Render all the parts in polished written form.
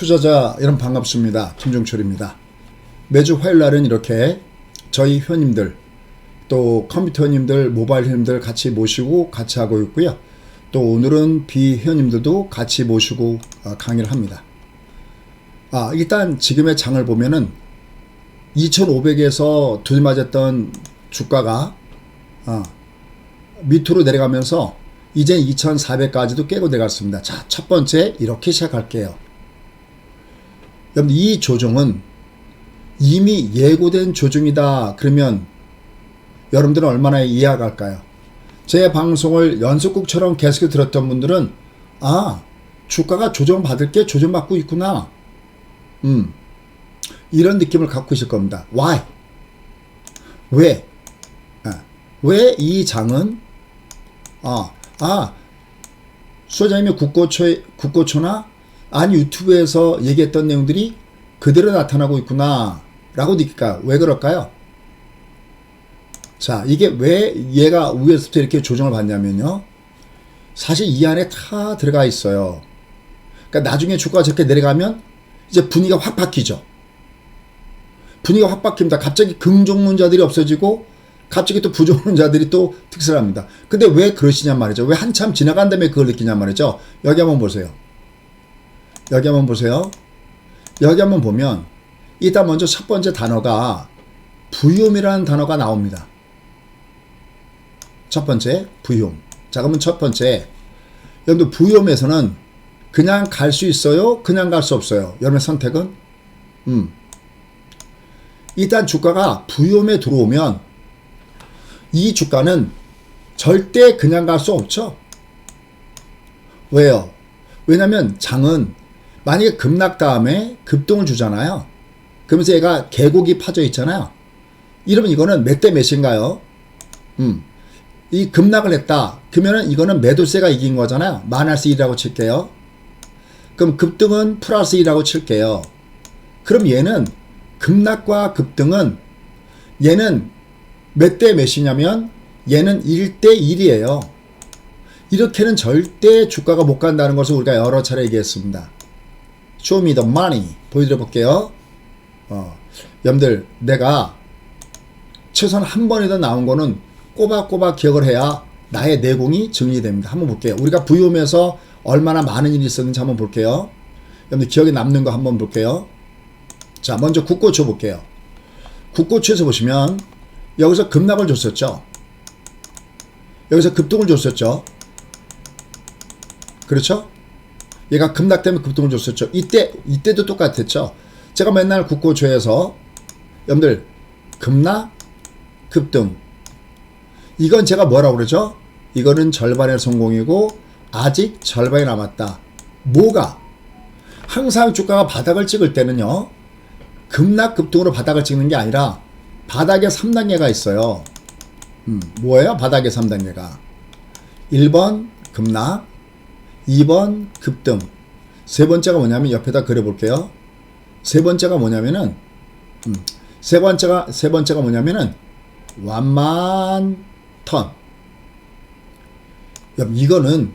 투자자 여러분 반갑습니다. 김종철입니다. 매주 화요일날은 이렇게 저희 회원님들 또 컴퓨터 회원님들 모바일 회원님들 같이 모시고 같이 하고 있고요. 또 오늘은 비회원님들도 같이 모시고 강의를 합니다. 일단 지금의 장을 보면은 2500에서 두드맞았던 주가가 밑으로 내려가면서 이제 2400까지도 깨고 내려갔습니다. 자, 첫 번째 이렇게 시작할게요. 여러분, 이 조정은 이미 예고된 조정이다. 그러면 여러분들은 얼마나 이해할까요? 제 방송을 연속극처럼 계속 들었던 분들은 주가가 조정받을 게 조정받고 있구나. 이런 느낌을 갖고 있을 겁니다. Why? 왜? 왜 이 장은 수호자님이 국고초나 아니 유튜브에서 얘기했던 내용들이 그대로 나타나고 있구나 라고 느낄까요? 왜 그럴까요? 자, 이게 왜 얘가 위에서부터 이렇게 조정을 받냐면요, 사실 이 안에 다 들어가 있어요. 그러니까 나중에 주가가 저렇게 내려가면 이제 분위기가 확 바뀌죠. 분위기가 확 바뀝니다. 갑자기 긍정론자들이 없어지고 갑자기 또 부정론자들이 또 특설합니다. 근데 왜 그러시냔 말이죠. 왜 한참 지나간 다음에 그걸 느끼냔 말이죠. 여기 한번 보세요. 여기 한번 보세요. 여기 한번 보면 일단 먼저 첫 번째 단어가 부유음이라는 단어가 나옵니다. 첫 번째 부유음. 자, 그러면 첫 번째, 여러분들 부유음에서는 그냥 갈 수 있어요? 그냥 갈 수 없어요? 여러분의 선택은? 일단 주가가 부유음에 들어오면 이 주가는 절대 그냥 갈 수 없죠. 왜요? 왜냐면 장은 만약에 급락 다음에 급등을 주잖아요. 그러면서 얘가 계곡이 파져 있잖아요. 이러면 이거는 몇 대 몇인가요? 이 급락을 했다. 그러면은 이거는 매도세가 이긴 거잖아요. 마이너스 1이라고 칠게요. 그럼 급등은 플러스 1이라고 칠게요. 그럼 얘는 급락과 급등은 얘는 몇 대 몇이냐면 얘는 1대 1이에요. 이렇게는 절대 주가가 못 간다는 것을 우리가 여러 차례 얘기했습니다. Show me the money. 보여드려 볼게요. 여러분들, 내가 최소한 한 번이더 나온 거는 꼬박꼬박 기억을 해야 나의 내공이 정리됩니다. 한번 볼게요. 우리가 부유음에서 얼마나 많은 일이 있었는지 한번 볼게요. 여러분들 기억에 남는 거 한번 볼게요. 자, 먼저 국고초 볼게요. 국고초에서 보시면 여기서 급락을 줬었죠. 여기서 급등을 줬었죠. 그렇죠? 얘가 급락 때문에 급등을 줬었죠. 이때도 똑같았죠. 제가 맨날 국고초에서 여러분들 급락, 급등, 이건 제가 뭐라고 그러죠? 이거는 절반의 성공이고 아직 절반이 남았다. 뭐가? 항상 주가가 바닥을 찍을 때는요, 급락, 급등으로 바닥을 찍는 게 아니라 바닥에 3단계가 있어요. 뭐예요? 바닥에 3단계가. 1번 급락, 2번 급등, 세 번째가 뭐냐면 옆에다 그려볼게요. 세 번째가 뭐냐면은 세 번째가 뭐냐면은 완만 턴. 이거는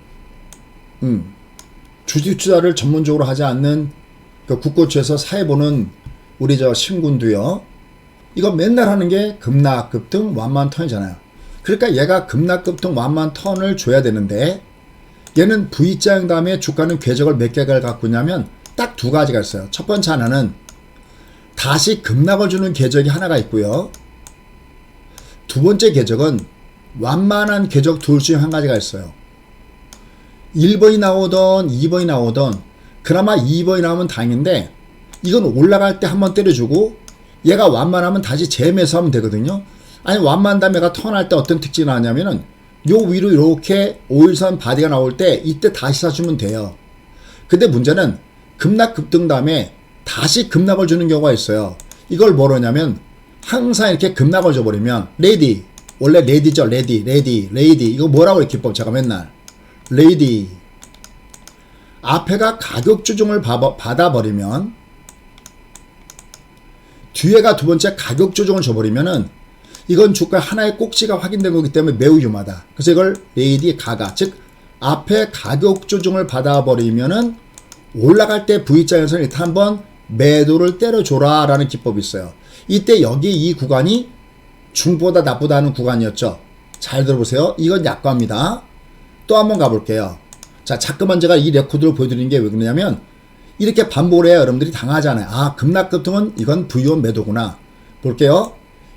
주식 투자를 전문적으로 하지 않는 그 국고초에서 사회보는 우리 저 신군도요, 이거 맨날 하는 게 급락, 급등, 완만 턴이잖아요. 그러니까 얘가 급락, 급등, 완만 턴을 줘야 되는데 얘는 V자형 다음에 주가는 궤적을 몇 개가 갖고 있냐면 딱 두 가지가 있어요. 첫 번째 하나는 다시 급락을 주는 궤적이 하나가 있고요. 두 번째 궤적은 완만한 궤적 둘 중에 한 가지가 있어요. 1번이 나오던 2번이 나오던, 그나마 2번이 나오면 다행인데 이건 올라갈 때 한번 때려주고 얘가 완만하면 다시 재매수하면 되거든요. 아니, 완만 다음에 얘가 턴할 때 어떤 특징이 나왔냐면은 요 위로 이렇게 5일선 바디가 나올 때 이때 다시 사주면 돼요. 근데 문제는 급락, 급등 다음에 다시 급락을 주는 경우가 있어요. 이걸 뭐로 하냐면 항상 이렇게 급락을 줘버리면 레디, 원래 레디죠. 레디. 이거 뭐라고 이렇게 기법 제가 맨날 레디, 앞에가 가격 조정을 받아버리면 뒤에가 두 번째 가격 조정을 줘버리면은 이건 주가 하나의 꼭지가 확인된 거기 때문에 매우 위험하다. 그래서 이걸 레디 가가, 즉 앞에 가격 조정을 받아버리면은 올라갈 때 V자에서는 일단 한번 매도를 때려줘라 라는 기법이 있어요. 이때 여기 이 구간이 중보다 나쁘다 하는 구간이었죠. 잘 들어보세요. 이건 약과입니다. 또 한번 가볼게요. 자, 자꾸만 제가 이 레코드를 보여드리는 게 왜 그러냐면 이렇게 반복을 해야 여러분들이 당하잖아요. 아, 급락급등은 이건 V1 매도구나. 볼게요.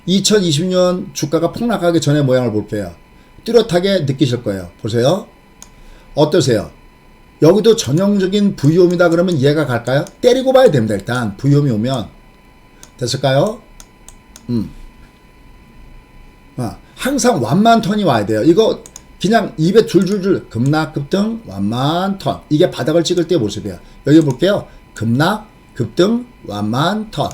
2020년 주가가 폭락하기 전에 모양을 볼게요. 뚜렷하게 느끼실 거예요. 보세요. 어떠세요? 여기도 전형적인 V홈이다 그러면 얘가 갈까요? 때리고 봐야 됩니다. 일단 V홈이 오면. 됐을까요? 항상 완만 턴이 와야 돼요. 이거 그냥 입에 줄줄줄 급락 급등 완만 턴, 이게 바닥을 찍을 때 모습이에요. 여기 볼게요. 급락 급등 완만 턴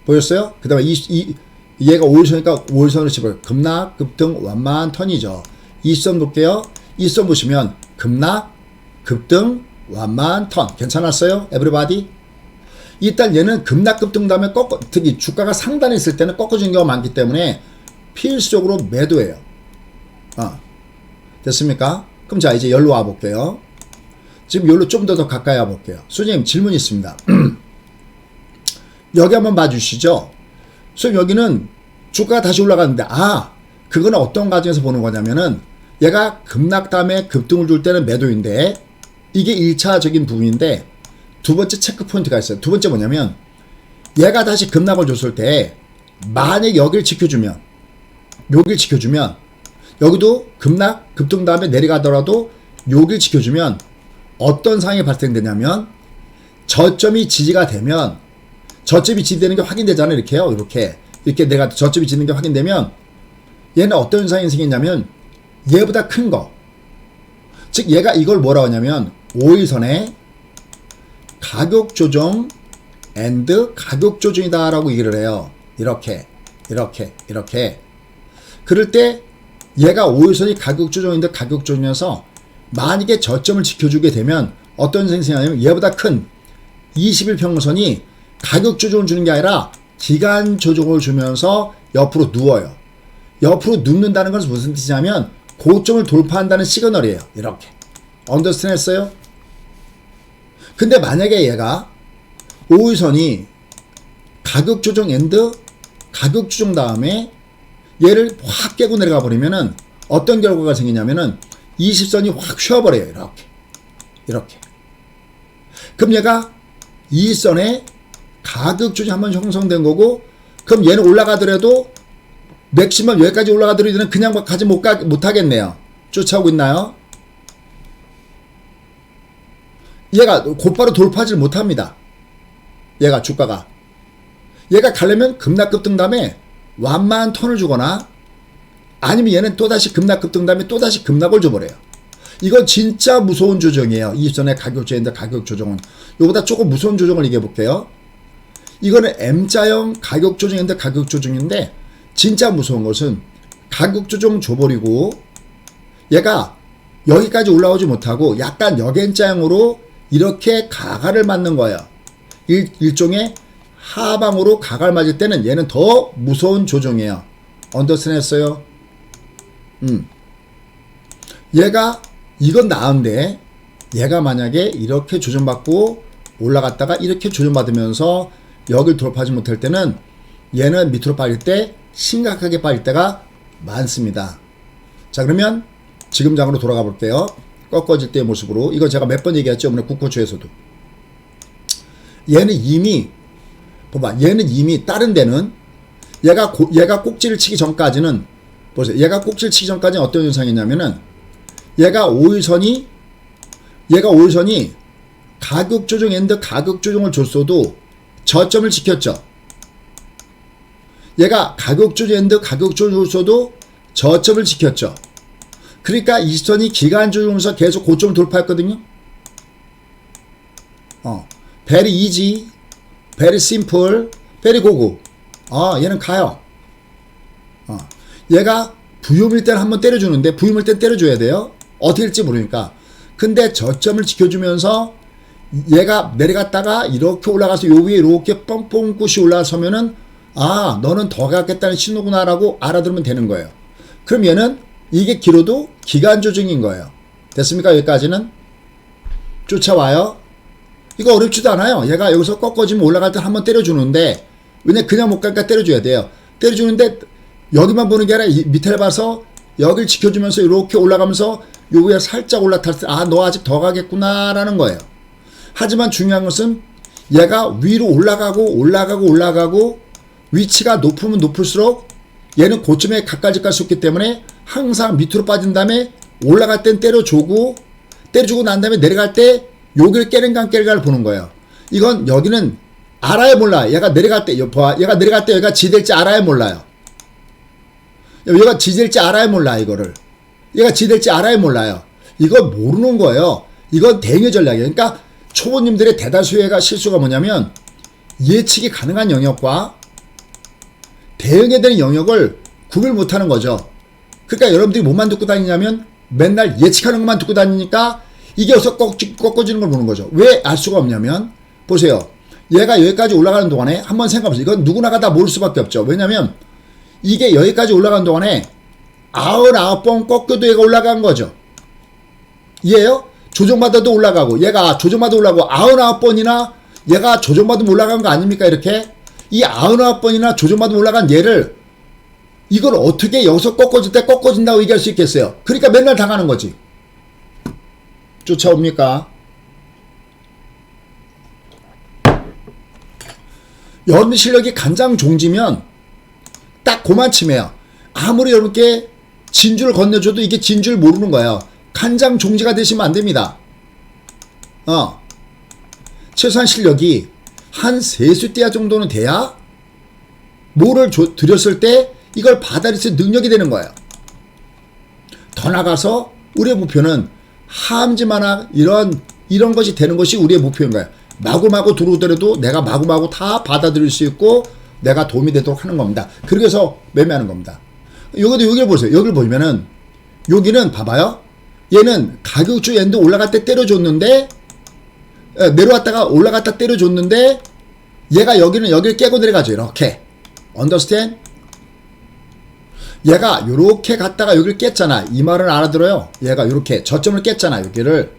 보였어요? 그 다음에 얘가 5일선이니까 5일선을 집어요. 급락 급등 완만 턴이죠. 이 선 볼게요. 이 선 보시면 급락 급등 완만 턴 괜찮았어요? 에브리바디? 일단 얘는 급락 급등 다음에 특히 주가가 상단에 있을 때는 꺾어지는 경우가 많기 때문에 필수적으로 매도예요. 됐습니까? 그럼 자, 이제 열로 와 볼게요. 지금 열로 좀 더 가까이 와 볼게요. 소장님 질문이 있습니다. 여기 한번 봐주시죠. 소장님 여기는 주가가 다시 올라가는데 그거는 어떤 과정에서 보는 거냐면은 얘가 급락 다음에 급등을 줄 때는 매도인데 이게 1차적인 부분인데 두 번째 체크 포인트가 있어요. 두 번째 뭐냐면 얘가 다시 급락을 줬을 때 만약 여기를 지켜주면 여기도 급락, 급등 다음에 내려가더라도 여기를 지켜주면 어떤 상황이 발생되냐면 저점이 지지가 되면 저점이 지지되는 게 확인되잖아요. 이렇게요. 이렇게 내가 저점이 지는 게 확인되면 얘는 어떤 현상이 생기냐면 얘보다 큰 거. 즉 얘가 이걸 뭐라고 하냐면 5일선에 가격 조정 앤드 가격 조정이다 라고 얘기를 해요. 이렇게. 그럴 때 얘가 5일선이 가격 조정인데 가격 조정이어서 만약에 저점을 지켜주게 되면 어떤 현상이 생기냐면 얘보다 큰 20일 평선이 가격 조정을 주는 게 아니라 기간 조정을 주면서 옆으로 누워요. 옆으로 눕는다는 것은 무슨 뜻이냐면 고점을 돌파한다는 시그널이에요. 이렇게. 언더스탠 했어요? 근데 만약에 얘가 5일선이 가격 조정 앤드 가격 조정 다음에 얘를 확 깨고 내려가 버리면은 어떤 결과가 생기냐면은 20선이 확 쉬어버려요. 이렇게. 그럼 얘가 이 선에 가격 조정이 한번 형성된 거고, 그럼 얘는 올라가더라도 맥시멈 여기까지 올라가더라도 얘는 그냥 가지 못하겠네요. 쫓아오고 있나요? 얘가 곧바로 돌파하지 못합니다. 주가가. 얘가 가려면 급락급등 다음에 완만 턴을 주거나 아니면 얘는 또다시 급락급등 다음에 또다시 급락을 줘버려요. 이건 진짜 무서운 조정이에요. 이전에 가격 조정인데 가격 조정은. 이거보다 조금 무서운 조정을 얘기해 볼게요. 이거는 M자형 가격 조정인데 가격 조정인데 진짜 무서운 것은 가격 조정 줘버리고 얘가 여기까지 올라오지 못하고 약간 역N자형으로 이렇게 가가를 맞는 거예요. 일종의 하방으로 가갈 맞을 때는 얘는 더 무서운 조정이에요. 언더스탠 했어요? 얘가 이건 나은데 얘가 만약에 이렇게 조정받고 올라갔다가 이렇게 조정받으면서 여길 돌파하지 못할 때는 얘는 밑으로 빠질 때 심각하게 빠질 때가 많습니다. 자, 그러면 지금 장으로 돌아가 볼게요. 꺾어질 때의 모습으로. 이거 제가 몇 번 얘기했죠. 오늘 국고초에서도. 얘는 이미 다른 데는 얘가 꼭지를 치기 전까지는 보세요. 얘가 꼭지를 치기 전까지는 어떤 현상이냐면은 얘가 5일선이 가격 조정 앤드 가격 조정을 줬어도 저점을 지켰죠. 얘가 가격 조정 앤드 가격 조정을 줬어도 저점을 지켰죠. 그러니까 20선이 기간 조정에서 계속 고점을 돌파했거든요. very easy, very simple, very 고급. 얘는 가요. 얘가 부유일 때는 한번 때려주는데 부유일 때 때려줘야 돼요. 어떻게 될지 모르니까. 근데 저점을 지켜주면서 얘가 내려갔다가 이렇게 올라가서 요 위에 이렇게 뻥뻥굿이 올라서면은 너는 더 가겠다는 신호구나라고 알아들으면 되는 거예요. 그럼 얘는 이게 길어도 기간 조정인 거예요. 됐습니까? 여기까지는 쫓아와요. 이거 어렵지도 않아요. 얘가 여기서 꺾어지면 올라갈 때 한번 때려주는데, 왜냐 그냥 못 가니까 때려줘야 돼요. 때려주는데 여기만 보는 게 아니라 밑에를 봐서 여길 지켜주면서 이렇게 올라가면서 요 위에 살짝 올라탔을 때 아 너 아직 더 가겠구나 라는 거예요. 하지만 중요한 것은 얘가 위로 올라가고 위치가 높으면 높을수록 얘는 고점에 가까이 갈 수 있기 때문에 항상 밑으로 빠진 다음에 올라갈 땐 때려주고 난 다음에 내려갈 때 여기를 깨는가 안 깨는가를 보는 거예요. 이건 여기는 알아야 몰라. 얘가 내려갈 때 얘가 내려갈 때 얘가 지될지 알아야 몰라요. 얘가 지될지 알아야 몰라. 이거를 얘가 지될지 알아야 몰라요. 이거 모르는 거예요. 이건 대응의 전략이에요. 그러니까 초보님들의 대다수의 실수가 뭐냐면 예측이 가능한 영역과 대응해야 되는 영역을 구별 못하는 거죠. 그러니까 여러분들이 뭐만 듣고 다니냐면 맨날 예측하는 것만 듣고 다니니까 이게 어서 꺾어지는 걸 보는 거죠. 왜 알 수가 없냐면 보세요. 얘가 여기까지 올라가는 동안에 한번 생각해보세요. 이건 누구나가 다 모를 수밖에 없죠. 왜냐면 이게 여기까지 올라가는 동안에 99번 꺾여도 얘가 올라간 거죠. 이해요? 조정받아도 올라가고 얘가 조정받아 올라가고 99번이나 얘가 조정받으면 올라간 거 아닙니까? 이렇게 이 99번이나 조정받으면 올라간 얘를 이걸 어떻게 여기서 꺾어질 때 꺾어진다고 얘기할 수 있겠어요? 그러니까 맨날 당하는 거지. 쫓아옵니까? 여러분 실력이 간장 종지면 딱 고만치매요. 아무리 여러분께 진주를 건네줘도 이게 진주를 모르는 거예요. 간장 종지가 되시면 안 됩니다. 최소한 실력이 한 세수대야 정도는 돼야 뭐를 드렸을 때 이걸 받아들일 수 있는 능력이 되는 거예요. 더 나가서 우리의 목표는 함지만한 이런 것이 되는 것이 우리의 목표인 거예요. 마구마구 들어오더라도 내가 마구마구 다 받아들일 수 있고 내가 도움이 되도록 하는 겁니다. 그래서 매매하는 겁니다. 여기를 보세요. 여기를 보면은 여기는 봐봐요. 얘는 가격주 엔드 올라갈 때 때려줬는데 내려왔다가 올라갔다 때려줬는데 얘가 여기를 깨고 내려가죠. 이렇게 understand? 얘가 요렇게 갔다가 여기를 깼잖아. 이 말은 알아들어요. 얘가 요렇게 저점을 깼잖아. 여기를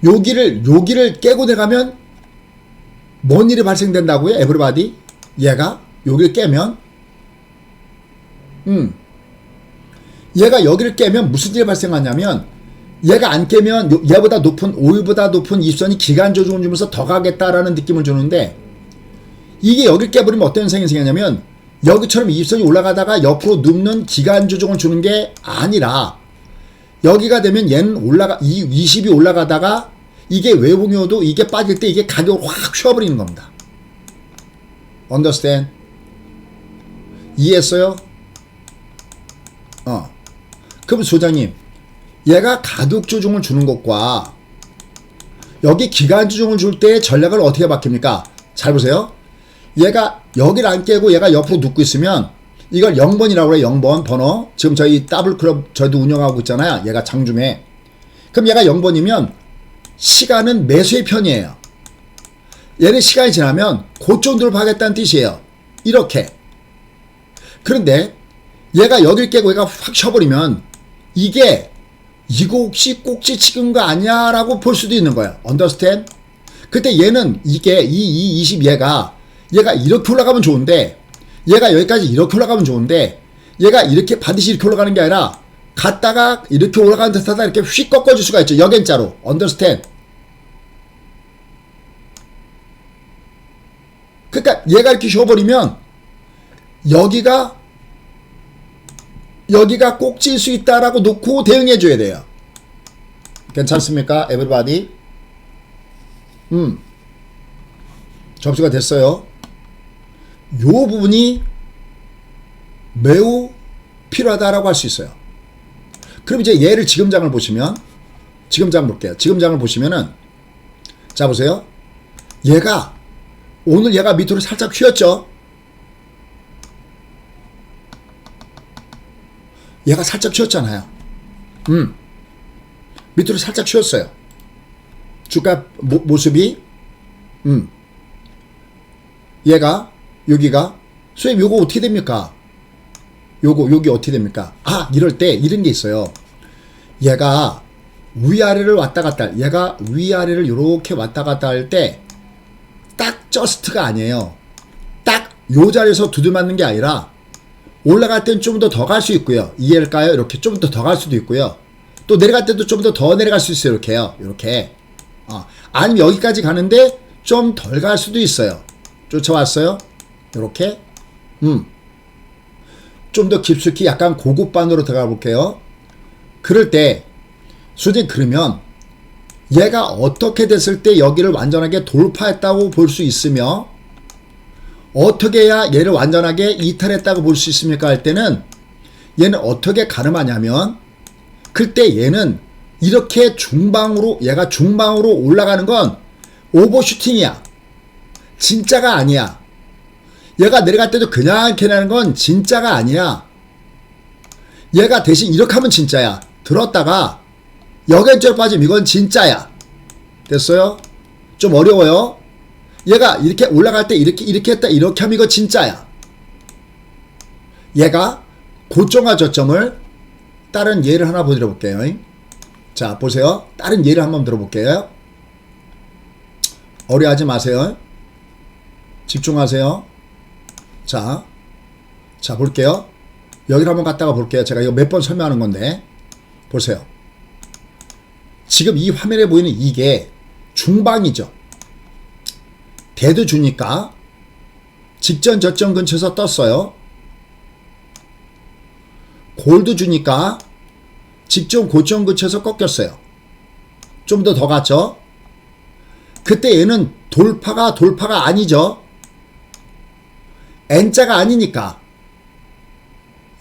여기를 깨고 내려가면 뭔 일이 발생된다고요? 에브리바디? 얘가 여기를 깨면 얘가 여기를 깨면 무슨 일이 발생하냐면 얘가 안 깨면 얘보다 높은 5일보다 높은 입선이 기간 조정을 주면서 더 가겠다라는 느낌을 주는데 이게 여기를 깨버리면 어떤 현상이 생기냐면 여기처럼 입선이 올라가다가 옆으로 눕는 기간 조정을 주는 게 아니라 여기가 되면 얘는 20이 올라가다가 이게 외봉이어도 이게 빠질 때 이게 가격을 확 휘어버리는 겁니다. understand? 이해했어요? 그럼 소장님 얘가 가격 조정을 주는 것과 여기 기간 조정을 줄 때 전략을 어떻게 바뀝니까? 잘 보세요. 얘가 여기를 안 깨고 얘가 옆으로 눕고 있으면 이걸 0번이라고 그래요. 0번 번호. 지금 저희 더블클럽 저희도 운영하고 있잖아요. 얘가 장중에. 그럼 얘가 0번이면 시간은 매수의 편이에요. 얘는 시간이 지나면 고점 돌파하겠다는 뜻이에요. 이렇게. 그런데 얘가 여기를 깨고 얘가 확 쳐버리면 이게 이거 혹시 꼭지 찍은 거 아니야? 라고 볼 수도 있는 거예요. understand? 그때 얘는 이게 이 20 얘가 이렇게 올라가면 좋은데 얘가 여기까지 이렇게 올라가면 좋은데 얘가 이렇게 반드시 이렇게 올라가는 게 아니라 갔다가 이렇게 올라가는 듯 하다 이렇게 휙 꺾어질 수가 있죠. 역행자로. understand? 그러니까 얘가 이렇게 쉬어버리면 여기가 꼭지일 수 있다라고 놓고 대응해 줘야 돼요. 괜찮습니까? 에브리바디? 접수가 됐어요. 요 부분이 매우 필요하다라고 할 수 있어요. 그럼 이제 얘를 지금장을 보시면 지금장 볼게요. 지금장을 보시면은 자 보세요. 오늘 얘가 밑으로 살짝 휘었죠. 얘가 살짝 휘었잖아요. 밑으로 살짝 휘었어요. 주가 모습이 얘가 여기가 수입 요거 어떻게 됩니까? 여기 어떻게 됩니까? 이럴 때 이런 게 있어요. 얘가 위아래를 왔다 갔다 얘가 위아래를 이렇게 왔다 갔다 할 때 딱 저스트가 아니에요. 딱 요 자리에서 두들맞는 게 아니라 올라갈 땐 좀 더 갈 수 있고요. 이해할까요? 이렇게 좀 더 갈 수도 있고요. 또 내려갈 때도 좀 더 내려갈 수 있어요. 이렇게요. 이렇게. 아니면 여기까지 가는데 좀 덜 갈 수도 있어요. 쫓아왔어요. 이렇게. 좀 더 깊숙이 약간 고급반으로 들어가 볼게요. 그럴 때 솔직히 그러면 얘가 어떻게 됐을 때 여기를 완전하게 돌파했다고 볼 수 있으며 어떻게 해야 얘를 완전하게 이탈했다고 볼 수 있습니까? 할 때는 얘는 어떻게 가늠하냐면 그때 얘는 이렇게 얘가 중방으로 올라가는 건 오버슈팅이야. 진짜가 아니야. 얘가 내려갈 때도 그냥 이렇게 나는 건 진짜가 아니야. 얘가 대신 이렇게 하면 진짜야. 들었다가 여기저기 빠지면 이건 진짜야. 됐어요? 좀 어려워요. 얘가 이렇게 올라갈 때 이렇게 했다 이렇게 하면 이거 진짜야. 얘가 고점과 저점을 다른 예를 하나 보여드려 볼게요. 자 보세요. 다른 예를 한번 들어볼게요. 어려워하지 마세요. 집중하세요. 자 볼게요. 여기를 한번 갔다가 볼게요. 제가 이거 몇 번 설명하는 건데 보세요. 지금 이 화면에 보이는 이게 중방이죠. 대도 주니까 직전 저점 근처에서 떴어요. 골도 주니까 직전 고점 근처에서 꺾였어요. 좀 더 갔죠. 그때 얘는 돌파가 아니죠. N자가 아니니까.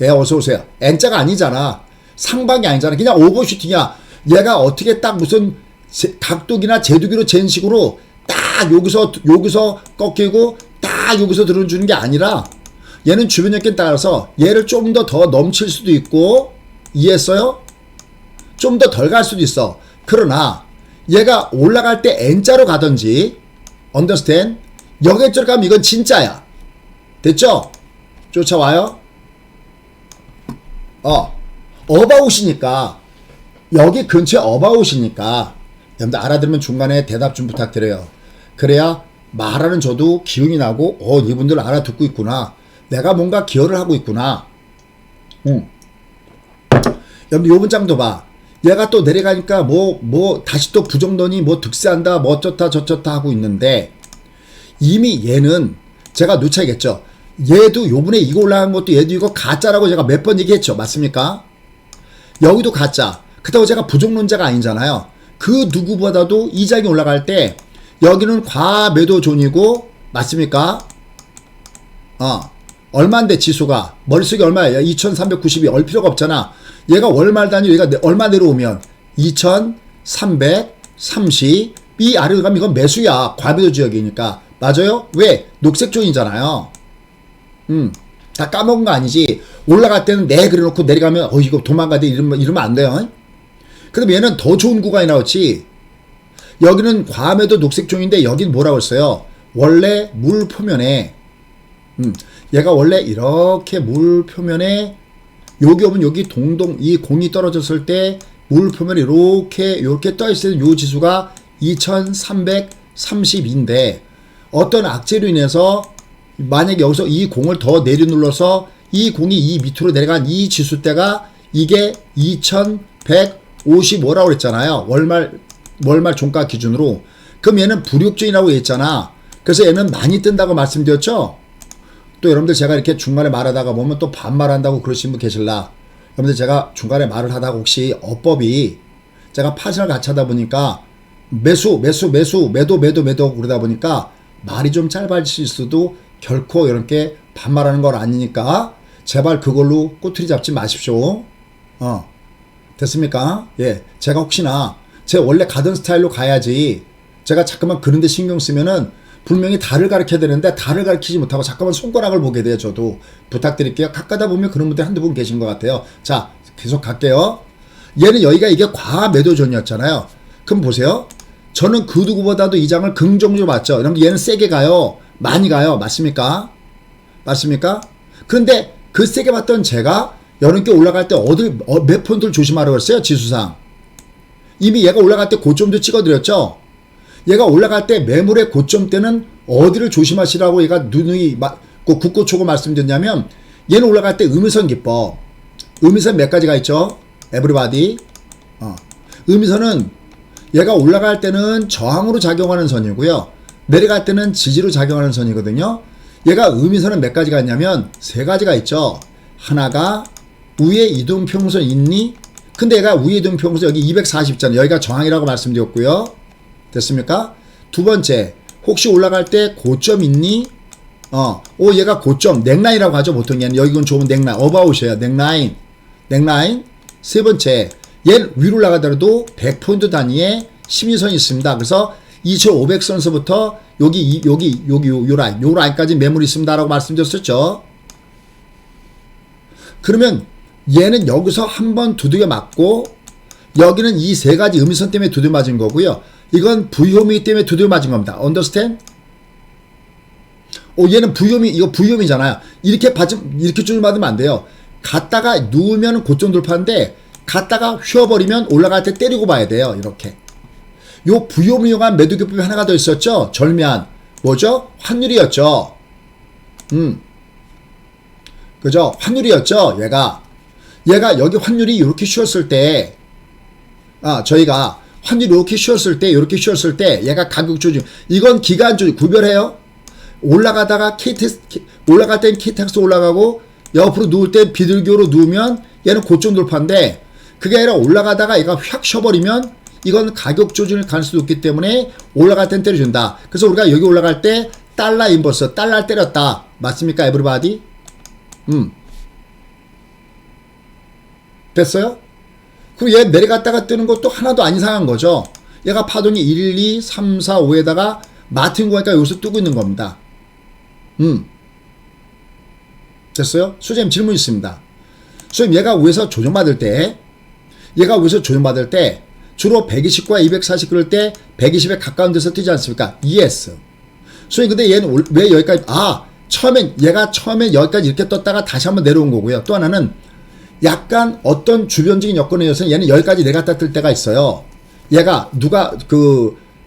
예, 어서오세요. N자가 아니잖아. 상방이 아니잖아. 그냥 오버슈팅이야. 얘가 어떻게 딱 무슨 각도기나 제두기로 잰 식으로 딱 여기서 꺾이고 딱 여기서 들어주는 게 아니라 얘는 주변 역에 따라서 얘를 좀 더 넘칠 수도 있고 이해했어요? 좀 더 덜 갈 수도 있어. 그러나 얘가 올라갈 때 N자로 가든지 understand? 여기저기 가면 이건 진짜야. 됐죠? 쫓아와요? 어바웃이니까 여기 근처에 어바웃이니까 여러분들 알아들으면 중간에 대답 좀 부탁드려요. 그래야 말하는 저도 기운이 나고 이분들 알아듣고 있구나. 내가 뭔가 기여를 하고 있구나. 여러분들 요 문장도 봐. 얘가 또 내려가니까 다시 또 부정더니 득세한다 어쩌다 저쩌다 하고 있는데 이미 얘는 제가 누차겠죠. 얘도 요번에 이거 올라간 것도 얘도 이거 가짜라고 제가 몇 번 얘기했죠. 맞습니까? 여기도 가짜. 그렇다고 제가 부정론자가 아니잖아요. 그 누구보다도 이 장이 올라갈 때 여기는 과매도 존이고 맞습니까? 얼마인데 지수가 머릿속에 얼마야? 2392 얼 필요가 없잖아. 얘가 월말 단위로 얘가 얼마 내려오면 2330 이 아래로 가면 이건 매수야. 과매도 지역이니까. 맞아요? 왜? 녹색 존이잖아요. 다 까먹은 거 아니지. 올라갈 때는 네 그래놓고 내려가면 이거 도망가야 이러면 안 돼요. 그럼 얘는 더 좋은 구간이 나왔지. 여기는 과매도 녹색종인데 여긴 뭐라고 했어요? 원래 물 표면에 얘가 원래 이렇게 물 표면에 여기 오면 여기 동동 이 공이 떨어졌을 때 물 표면에 이렇게 떠 있을 요 지수가 2330인데 어떤 악재로 인해서 만약에 여기서 이 공을 더 내려눌러서 이 공이 이 밑으로 내려간 이 지수대가 이게 2155라고 그랬잖아요. 월말 종가 기준으로. 그럼 얘는 불육전이라고 했잖아. 그래서 얘는 많이 뜬다고 말씀드렸죠. 또 여러분들 제가 이렇게 중간에 말하다가 보면 또 반말한다고 그러신 분 계실라. 여러분들 제가 중간에 말을 하다가 혹시 어법이 제가 파생을 같이 하다 보니까 매도 그러다 보니까 말이 좀 짧아질 수도 결코 이렇게 반말하는 걸 아니니까 제발 그걸로 꼬투리 잡지 마십시오. 됐습니까? 예, 제가 혹시나 제 원래 가던 스타일로 가야지 제가 잠깐만 그런데 신경 쓰면은 분명히 달을 가르쳐야 되는데 달을 가르치지 못하고 잠깐만 손가락을 보게 돼요. 저도 부탁드릴게요. 가까다 보면 그런 분들 한두 분 계신 것 같아요. 자, 계속 갈게요. 얘는 여기가 이게 과매도존이었잖아요. 그럼 보세요. 저는 그 누구보다도 이 장을 긍정적으로 봤죠. 그럼 얘는 세게 가요. 많이 가요. 맞습니까? 맞습니까? 그런데 그 세게 봤던 제가 여름께 올라갈 때 몇 포인트를 조심하라고 했어요? 지수상. 이미 얘가 올라갈 때 고점도 찍어드렸죠? 얘가 올라갈 때 매물의 고점 때는 어디를 조심하시라고 얘가 누누이 굳고초고 말씀드렸냐면 얘는 올라갈 때 음이선 기법. 음이선 몇 가지가 있죠? 에브리바디. 음이선은 얘가 올라갈 때는 저항으로 작용하는 선이고요. 내려갈 때는 지지로 작용하는 선이거든요. 얘가 음이선은 몇 가지가 있냐면 세 가지가 있죠. 하나가 위에 이동평선 있니? 근데 얘가 위에 이동평선 여기 240잖아요. 여기가 저항이라고 말씀드렸고요. 됐습니까? 두 번째, 혹시 올라갈 때 고점 있니? 얘가 고점, 넥라인이라고 하죠. 보통 얘는 여기는 좋은 넥라인, 어바웃이에요. 넥라인. 세 번째, 얘 위로 올라가더라도 100포인트 단위의 심리선이 있습니다. 그래서 2500선서부터 요 라인까지 매물이 있습니다라고 말씀드렸었죠. 그러면 얘는 여기서 한번 두들겨 맞고 여기는 이 세 가지 음이선 때문에 두들겨 맞은 거고요. 이건 V홈이 때문에 두들겨 맞은 겁니다. Understand? 얘는 이거 V홈이잖아요. 이렇게 줄 맞으면 안 돼요. 갔다가 누우면 고점 돌파인데 갔다가 휘어버리면 올라갈 때 때리고 봐야 돼요. 이렇게. 요 V홈을 이용한 매도 기법이 하나가 더 있었죠. 절묘한. 뭐죠? 환율이었죠. 그죠? 환율이었죠. 얘가 여기 환율이 이렇게 쉬었을 때, 저희가 환율이 이렇게 쉬었을 때, 얘가 가격 조정, 이건 기간 조정, 구별해요. 올라가다가 올라갈 땐 KTX 올라가고, 옆으로 누울 때 비둘기로 누우면 얘는 고점 돌파인데, 그게 아니라 올라가다가 얘가 확 쉬어버리면, 이건 가격 조정을 갈 수도 있기 때문에 올라갈 땐 때려준다. 그래서 우리가 여기 올라갈 때 달러 인버스, 달러 때렸다. 맞습니까? 에브리바디? 됐어요? 그리고 얘 내려갔다가 뜨는 것도 하나도 안 이상한 거죠. 얘가 파동이 1, 2, 3, 4, 5에다가 마틴 거니까 여기서 뜨고 있는 겁니다. 됐어요? 수재님 질문 있습니다. 수재님 얘가 위에서 조정받을 때 주로 120과 240 그럴 때 120에 가까운 데서 뜨지 않습니까? Yes. 수재님 근데 얘는 왜 여기까지 얘가 처음엔 여기까지 이렇게 떴다가 다시 한번 내려온 거고요. 또 하나는 약간 어떤 주변적인 여건에 의해서 얘는 여기까지 내려갔다 뜰 때가 있어요. 얘가 누가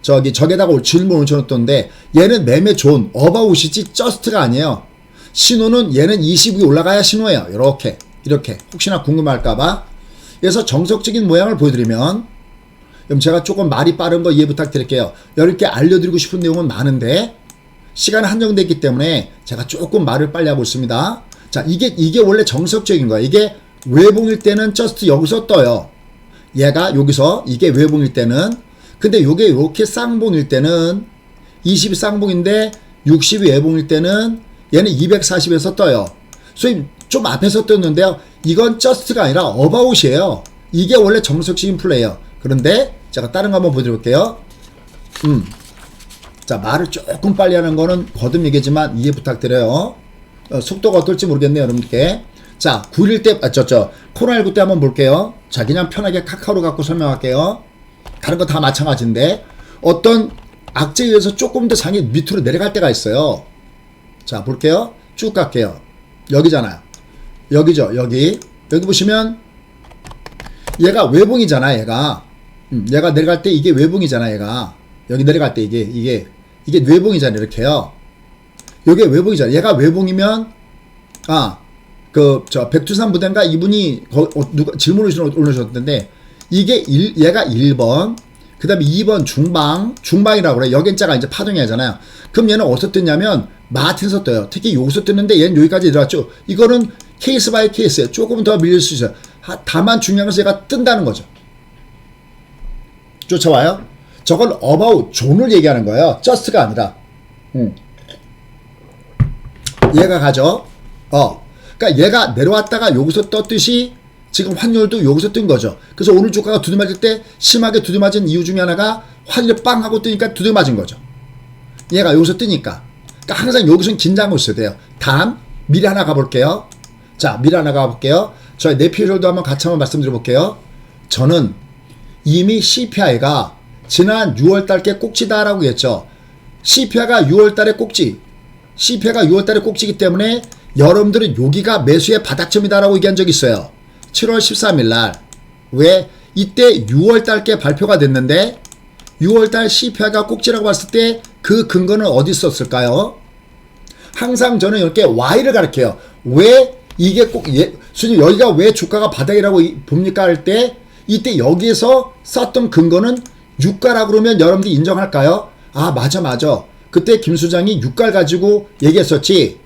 저기다가 질문을 올려놓던데 얘는 매매 존, 어바웃이지 저스트가 아니에요. 신호는 얘는 20이 올라가야 신호예요. 이렇게 혹시나 궁금할까봐. 그래서 정석적인 모양을 보여드리면 그럼 제가 조금 말이 빠른 거 이해 부탁드릴게요. 이렇게 알려드리고 싶은 내용은 많은데 시간이 한정됐기 때문에 제가 조금 말을 빨리 하고 있습니다. 자, 이게 원래 정석적인 거예요. 이게 외봉일 때는 just 여기서 떠요. 얘가 여기서 이게 외봉일 때는 근데 요게 이렇게 쌍봉일 때는 20이 쌍봉인데 60이 외봉일 때는 얘는 240에서 떠요.所以좀 앞에서 떴는데요. 이건 just가 아니라 about이에요. 이게 원래 정석적인 플레이예요. 그런데 제가 다른 거 한번 보여드릴게요. 자, 말을 조금 빨리 하는 거는 거듭 얘기지만 이해 부탁드려요. 속도가 어떨지 모르겠네요, 여러분께. 자, 9일 때, 코로나19 때 한번 볼게요. 자, 그냥 편하게 카카오로 갖고 설명할게요. 다른 거 다 마찬가지인데, 어떤 악재에 의해서 조금 더 장이 밑으로 내려갈 때가 있어요. 자, 볼게요. 쭉 갈게요. 여기잖아요. 여기죠, 여기. 여기 보시면, 얘가 외봉이잖아, 얘가. 얘가 내려갈 때 이게 외봉이잖아, 얘가. 여기 내려갈 때 이게 외봉이잖아, 이렇게요. 요게 외봉이잖아. 얘가 외봉이면, 백두산 부대인가 이분이 누가 질문을 올려주셨던데 얘가 1번, 그 다음에 2번 중방이라고 그래. 여긴자가 이제 파동이 하잖아요. 그럼 얘는 어디서 뜨냐면 마틴에서 떠요. 특히 여기서 뜨는데 얘는 여기까지 내려왔죠. 이거는 케이스 바이 케이스예요. 조금 더 밀릴 수 있어요. 다만 중요한 것은 얘가 뜬다는 거죠. 쫓아와요? 저건 about 존을 얘기하는 거예요. just가 아니라. 얘가 가죠. 그러니까 얘가 내려왔다가 여기서 떴듯이 지금 환율도 여기서 뜬 거죠. 그래서 오늘 주가가 두드맞을 때 심하게 두드맞은 이유 중에 하나가 환율이 빵 하고 뜨니까 두드맞은 거죠. 얘가 여기서 뜨니까. 그러니까 항상 여기서는 긴장하고 있어야 돼요. 다음 미리 하나 가볼게요. 자, 미리 하나 가볼게요. 저희 내피셜도 한번 같이 한번 말씀드려 볼게요. 저는 이미 CPI가 지난 6월달 꼭지다라고 했죠. CPI가 6월달에 꼭지. CPI가 6월달에 꼭지이기 때문에 여러분들은 여기가 매수의 바닥점이다라고 얘기한 적이 있어요. 7월 13일 날. 왜? 이때 6월 달께 발표가 됐는데 6월 달 CPI가 꼭지라고 봤을 때 그 근거는 어디 있었을까요? 항상 저는 이렇게 Y를 가르쳐요. 왜 이게 꼭 수님 여기가 왜 주가가 바닥이라고 봅니까 할 때 이때 여기에서 썼던 근거는 유가라고 그러면 여러분들이 인정할까요? 아 맞아. 그때 김 수장이 유가를 가지고 얘기했었지.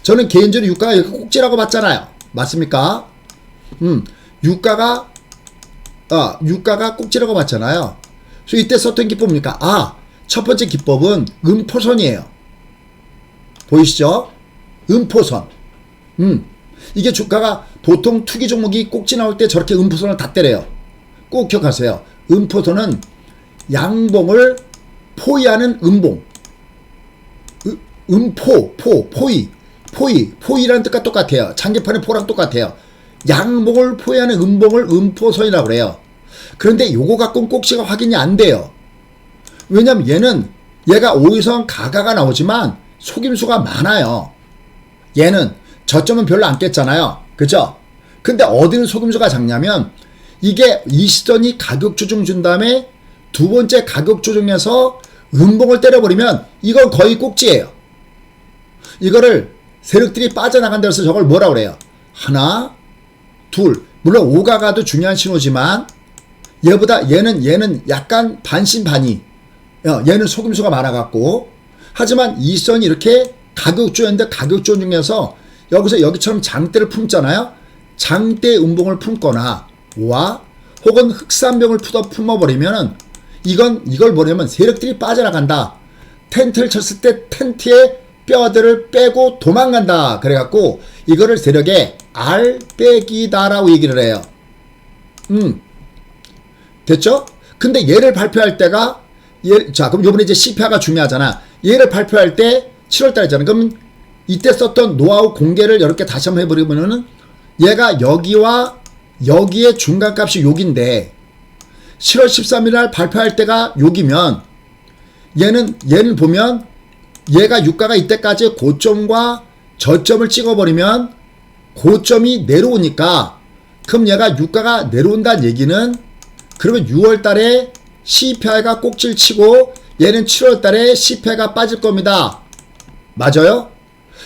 저는 개인적으로 유가가 여기 꼭지라고 봤잖아요. 맞습니까? 유가가 꼭지라고 봤잖아요. 그래서 이때 썼던 기법 뭡니까? 첫 번째 기법은 음포선이에요. 보이시죠? 음포선. 이게 주가가 보통 투기 종목이 꼭지 나올 때 저렇게 음포선을 다 때려요. 꼭 기억하세요. 음포선은 양봉을 포위하는 음봉. 포위라는 뜻과 똑같아요. 장기판의 포랑 똑같아요. 양봉을 포위하는 음봉을 음포선이라고 그래요. 그런데 요거 갖고는 꼭지가 확인이 안 돼요. 왜냐면 얘가 5일선 가가가 나오지만 속임수가 많아요. 얘는 저점은 별로 안 깼잖아요. 그죠? 근데 어디는 속임수가 작냐면 이게 이 시선이 가격 조정 준 다음에 두 번째 가격 조정에서 음봉을 때려버리면 이건 거의 꼭지예요. 이거를 세력들이 빠져나간다 해서 저걸 뭐라 그래요? 하나, 둘. 물론 오가가도 중요한 신호지만 얘보다 얘는 약간 반신반의. 얘는 속임수가 많아갖고 하지만 이 선이 이렇게 가격 조정인데 가격 조정 중에서 여기서 여기처럼 장대를 품잖아요. 장대 음봉을 품거나 혹은 흑산병을 품어버리면은 이걸 뭐냐면 세력들이 빠져나간다. 텐트를 쳤을 때 텐트에 뼈들을 빼고 도망간다. 그래갖고 이거를 세력의 알빼기다라고 얘기를 해요. 됐죠? 근데 얘를 발표할 때가 자 그럼 요번에 이제 CPI가 중요하잖아. 얘를 발표할 때 7월달이잖아. 그럼 이때 썼던 노하우 공개를 이렇게 다시 한번 해버리면은 얘가 여기와 여기의 중간값이 여기인데 7월 13일 날 발표할 때가 여기면 얘는 보면 얘가 유가가 이때까지 고점과 저점을 찍어버리면 고점이 내려오니까 그럼 얘가 유가가 내려온다는 얘기는 그러면 6월 달에 CPI가 꼭지를 치고 얘는 7월 달에 CPI가 빠질 겁니다. 맞아요?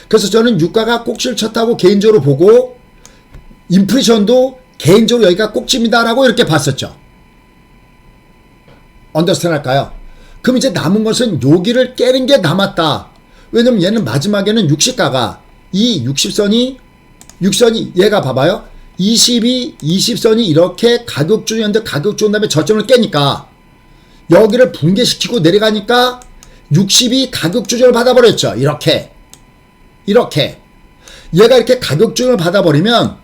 그래서 저는 유가가 꼭지를 쳤다고 개인적으로 보고 인플레이션도 개인적으로 여기가 꼭지입니다라고 이렇게 봤었죠. 언더스탠드 할까요? 그럼 이제 남은 것은 여기를 깨는 게 남았다. 왜냐면 얘는 마지막에는 60가가 이 60선이 얘가 봐봐요. 20선이 이렇게 가격 조정인데 가격 조정 다음에 저점을 깨니까 여기를 붕괴시키고 내려가니까 60이 가격 조정을 받아버렸죠. 이렇게 얘가 이렇게 가격 조정을 받아버리면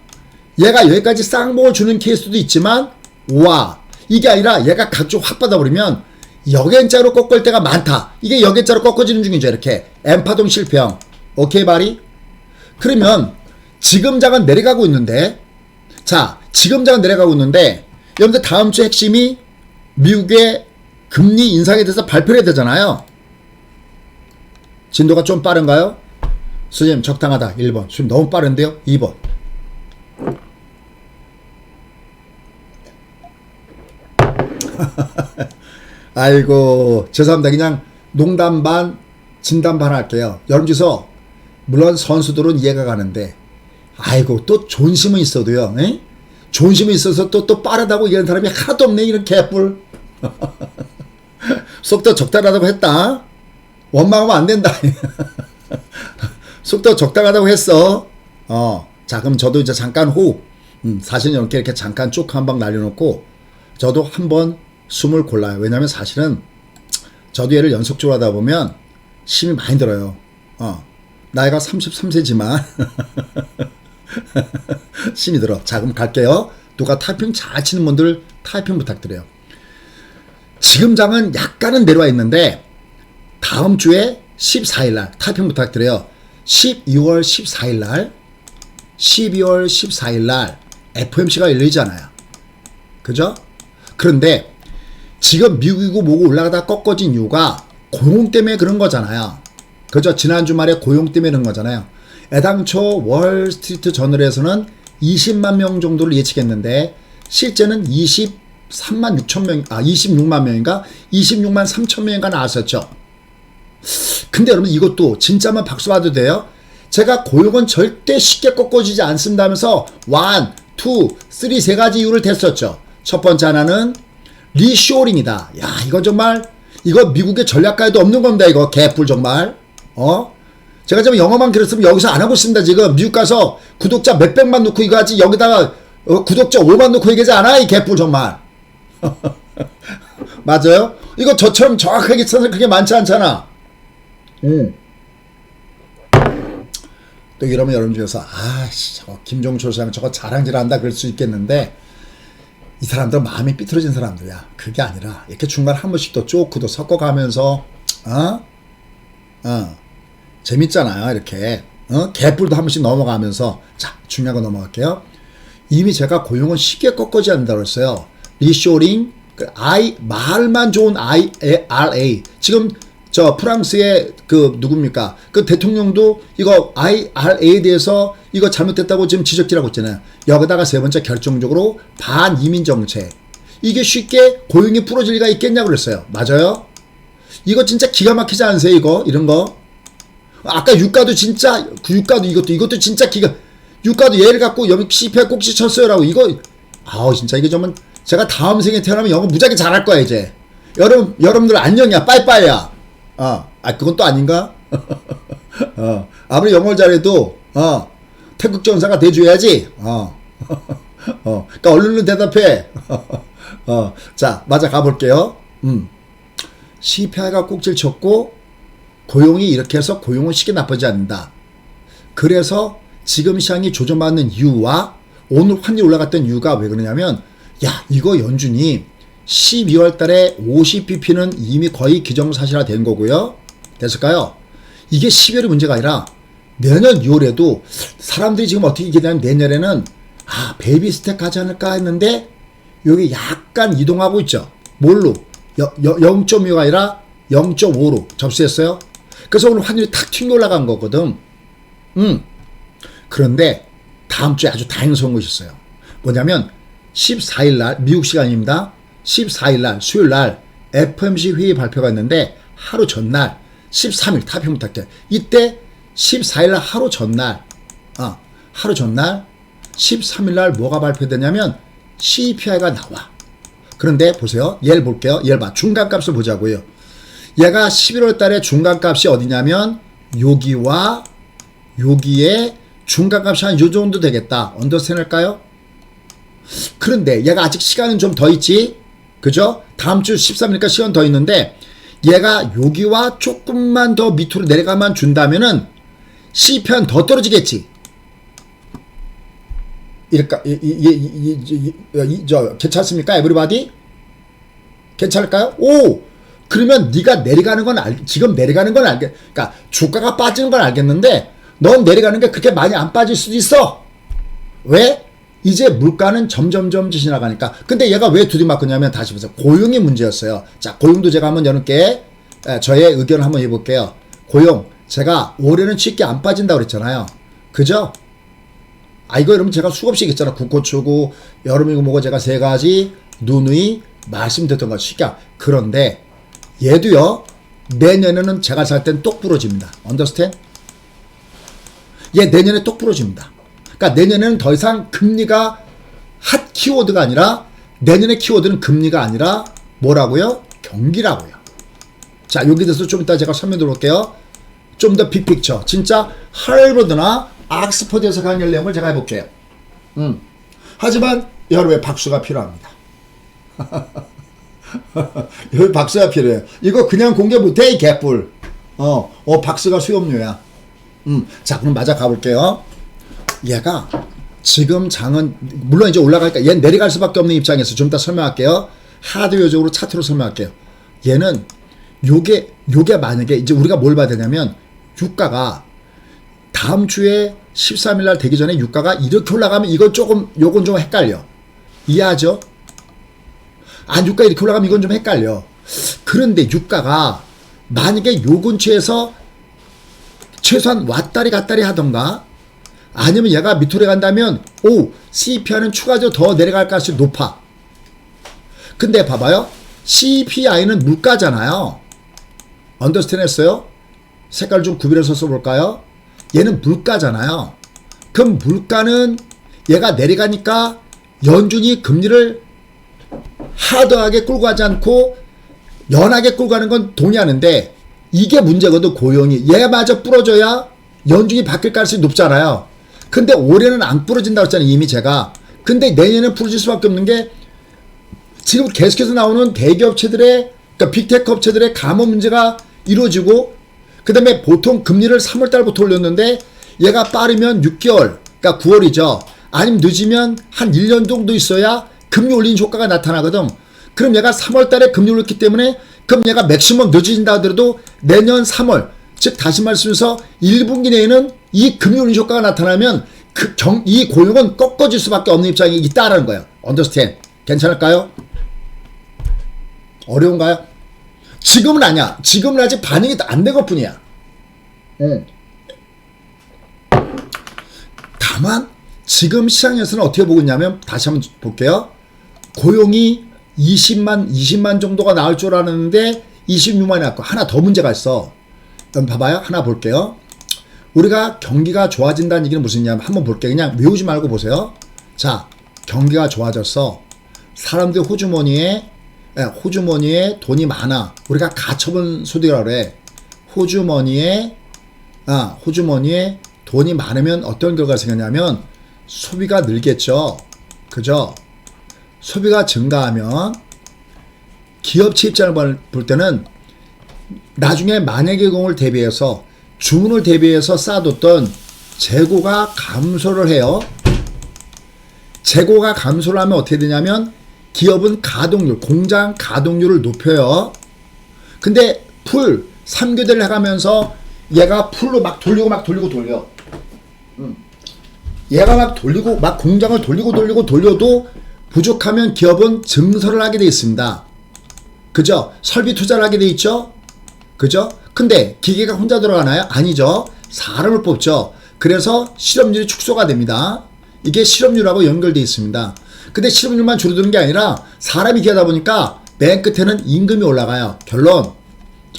얘가 여기까지 쌍봉을 주는 케이스도 있지만 이게 아니라 얘가 가격 조정 확 받아버리면 역N자로 꺾을 때가 많다. 이게 역N자로 꺾어지는 중이죠. 이렇게 N파동 실패형. 오케이 바리? 그러면 지금장은 내려가고 있는데 여러분들 다음 주 핵심이 미국의 금리 인상에 대해서 발표를 해야 되잖아요. 진도가 좀 빠른가요? 선생님 적당하다. 1번. 지금 너무 빠른데요? 2번. 아이고 죄송합니다. 그냥 농담 반 진담 반 할게요. 여러분께서 물론 선수들은 이해가 가는데 아이고 또 존심은 있어도요. 에? 존심이 있어서 또 빠르다고 얘기하는 사람이 하나도 없네. 이런 개뿔. 속도 적당하다고 했다. 원망하면 안 된다. 속도 적당하다고 했어. 자 그럼 저도 이제 잠깐 호흡. 사실 이렇게 잠깐 쭉 한 방 날려놓고 저도 한번 숨을 골라요. 왜냐면 사실은 저도 얘를 연속적으로 하다 보면 힘이 많이 들어요. 나이가 33세지만 힘이 들어. 자 그럼 갈게요. 누가 타이핑 잘 치는 분들 타이핑 부탁드려요. 지금 장은 약간은 내려와 있는데 다음 주에 14일날 타이핑 부탁드려요. 12월 14일날 FOMC가 열리잖아요. 그죠? 그런데 지금 미국이고 뭐고 올라가다 꺾어진 이유가 고용 때문에 그런 거잖아요. 그죠? 지난 주말에 고용 때문에 그런 거잖아요. 애당초 월스트리트 저널에서는 20만 명 정도를 예측했는데 실제는 23만 6천 명, 26만 명인가? 26만 3천 명인가 나왔었죠. 근데 여러분 이것도 진짜만 박수 받아도 돼요? 제가 고용은 절대 쉽게 꺾어지지 않습니다면서 1, 2, 3 세 가지 이유를 댔었죠. 첫 번째 하나는 리쇼링이다. 야, 이거 정말 이거 미국의 전략가에도 없는 겁니다. 이거 개뿔 정말. 제가 지금 영어만 그랬으면 여기서 안 하고 있습니다. 지금 미국 가서 구독자 몇백만 넣고 이거 하지 여기다가 구독자 5만 넣고 얘기하지 않아? 이 개뿔 정말. 맞아요? 이거 저처럼 정확하게 써서 그게 많지 않잖아. 또 이러면 여러분 중에서 저거 김종철 사장 저거 자랑질한다 그럴 수 있겠는데 이 사람들 마음이 삐뚤어진 사람들이야. 그게 아니라 이렇게 중간에 한 번씩 또 쪼크도 섞어가면서 재밌잖아요. 이렇게 개뿔도 한 번씩 넘어가면서 자 중요한 거 넘어갈게요. 이미 제가 고용은 쉽게 꺾어지 않는다고 했어요. 리쇼링 말만 좋은 IRA 지금 저 프랑스의 그 누굽니까? 그 대통령도 이거 IRA에 대해서 이거 잘못됐다고 지금 지적질하고 있잖아요. 여기다가 세 번째 결정적으로 반이민 정책. 이게 쉽게 고용이 풀어질 리가 있겠냐고 그랬어요. 맞아요? 이거 진짜 기가 막히지 않으세요? 이거 이런 거. 아까 유가도 진짜 그 유가도 이것도 진짜 유가도 얘를 갖고 여기 CPI 꼭지 쳤어요라고 이거 진짜 이게 정말 제가 다음 생에 태어나면 영어 무지하게 잘할 거야 이제. 여러분들 안녕이야 빠이빠이야. 그건 또 아닌가? 아무리 영어를 잘해도, 태극전사가 돼줘야지. 그러니까 얼른 대답해. 자, 맞아 가볼게요. CPI가 꼭지를 쳤고, 고용이 이렇게 해서 고용은 쉽게 나쁘지 않는다. 그래서 지금 시장이 조정받는 이유와 오늘 환율이 올라갔던 이유가 왜 그러냐면, 이거 연준이 12월 달에 50bp는 이미 거의 기정사실화 된 거고요. 됐을까요? 이게 12월이 문제가 아니라 내년 6월에도 사람들이 지금 어떻게 기대하면 내년에는 베이비 스텝 가지 않을까 했는데 여기 약간 이동하고 있죠. 뭘로? 0.25가 아니라 0.5로 접수했어요. 그래서 오늘 환율이 탁 튕겨 올라간 거거든. 그런데 다음 주에 아주 다행스러운 것이 있어요. 뭐냐면 14일 날 미국 시간입니다. 14일 날 수요일 날 FOMC 회의 발표가 있는데 하루 전날 13일 타평 부탁해. 이때 14일 날 하루 전날 13일 날 뭐가 발표되냐면 CPI가 나와. 그런데 보세요. 얘를 볼게요. 얘를 봐. 중간값을 보자고요. 얘가 11월 달에 중간값이 어디냐면 여기와 여기에 중간값이 한 요 정도 되겠다. 언더스탠할까요? 그런데 얘가 아직 시간은 좀 더 있지. 그죠? 다음 주 13일까지 시간 더 있는데 얘가 여기와 조금만 더 밑으로 내려가만 준다면은 CPI는 더 떨어지겠지. 이럴까? 괜찮습니까? 에브리바디? 괜찮을까요? 그러면 네가 내려가는 건 지금 내려가는 건 그러니까 주가가 빠지는 건 알겠는데 넌 내려가는 게 그렇게 많이 안 빠질 수도 있어. 왜? 이제 물가는 점점점 지나가니까. 근데 얘가 왜 두리맞고냐면 다시 보세요. 고용이 문제였어요. 자, 고용도 제가 한번 여러분께 저의 의견을 한번 해볼게요. 고용 제가 올해는 쉽게 안 빠진다고 그랬잖아요. 그죠? 이거 여러분 제가 수없이 얘기했잖아. 국고초고 여름이고 뭐고 제가 세 가지 누누이 말씀드렸던 거 쉽게. 그런데 얘도요 내년에는 제가 살 땐 똑 부러집니다. 언더스탠? 얘 내년에 똑 부러집니다. 그러니까 내년에는 더 이상 금리가 핫 키워드가 아니라 내년의 키워드는 금리가 아니라 뭐라고요? 경기라고요. 자, 여기 대해서 좀 이따 제가 설명 드려볼게요. 좀 더 빅픽처. 진짜 하버드나 옥스퍼드에서 강의할 내용을 제가 해볼게요. 하지만 여러분의 박수가 필요합니다. 여기 박수가 필요해요. 이거 그냥 공개 못해 이 개뿔. 박수가 수염료야. 자, 그럼 맞아 가볼게요. 얘가 지금 장은 물론 이제 올라가니까 얘는 내려갈 수밖에 없는 입장에서 좀 이따 설명할게요. 하드웨어적으로 차트로 설명할게요. 얘는 요게 만약에 이제 우리가 뭘 봐야 되냐면 유가가 다음 주에 13일 날 되기 전에 유가가 이렇게 올라가면 요건 좀 헷갈려. 이해하죠? 유가 이렇게 올라가면 이건 좀 헷갈려. 그런데 유가가 만약에 요 근처에서 최소한 왔다리 갔다리 하던가 아니면 얘가 밑으로 간다면 CPI는 추가적으로 더 내려갈 가능성이 높아. 근데 봐봐요. CPI는 물가잖아요. 언더스탠드 했어요? 색깔 좀 구별해서 써볼까요? 얘는 물가잖아요. 그럼 물가는 얘가 내려가니까 연준이 금리를 하드하게 끌고 가지 않고 연하게 끌고 가는 건 동의하는데 이게 문제거든. 고용이 얘마저 부러져야 연준이 바뀔 가능성이 높잖아요. 근데 올해는 안 부러진다고 했잖아요. 이미 제가. 근데 내년에는 부러질 수밖에 없는 게 지금 계속해서 나오는 대기업체들의 그러니까 빅테크 업체들의 감원 문제가 이루어지고 그 다음에 보통 금리를 3월달부터 올렸는데 얘가 빠르면 6개월 그러니까 9월이죠. 아니면 늦으면 한 1년 정도 있어야 금리 올리는 효과가 나타나거든. 그럼 얘가 3월달에 금리 올렸기 때문에 그럼 얘가 맥시멈 늦어진다 하더라도 내년 3월 즉 다시 말씀해서 1분기 내에는 이 금리 올리는 효과가 나타나면 이 고용은 꺾어질 수밖에 없는 입장이 있다라는 거예요. 언더스탠드. 괜찮을까요? 어려운가요? 지금은 아니야. 지금은 아직 반영이 안 된 것뿐이야. 다만 지금 시장에서는 어떻게 보고 있냐면 다시 한번 볼게요. 고용이 20만 정도가 나올 줄 알았는데 26만이 났고 하나 더 문제가 있어. 그럼 봐봐요. 하나 볼게요. 우리가 경기가 좋아진다는 얘기는 무슨 얘기냐면 한번 볼게요. 그냥 외우지 말고 보세요. 자, 경기가 좋아졌어. 사람들 호주머니에 돈이 많아. 우리가 가처분 소득이라고 그래. 호주머니에 돈이 많으면 어떤 결과가 생겼냐면 소비가 늘겠죠. 그죠? 소비가 증가하면 기업체 입장을 볼 때는 나중에 만약의 경우를 대비해서 주문을 대비해서 쌓아뒀던 재고가 감소를 해요. 재고가 감소를 하면 어떻게 되냐면 기업은 가동률, 공장 가동률을 높여요. 근데 3교대를 해가면서 얘가 풀로 막 돌려. 얘가 막 돌리고 막 공장을 돌려도 부족하면 기업은 증설을 하게 돼 있습니다. 그죠? 설비 투자를 하게 돼 있죠? 그죠? 근데 기계가 혼자 들어가나요? 아니죠. 사람을 뽑죠. 그래서 실업률이 축소가 됩니다. 이게 실업률하고 연결되어 있습니다. 근데 실업률만 줄어드는 게 아니라 사람이 기하다 보니까 맨 끝에는 임금이 올라가요. 결론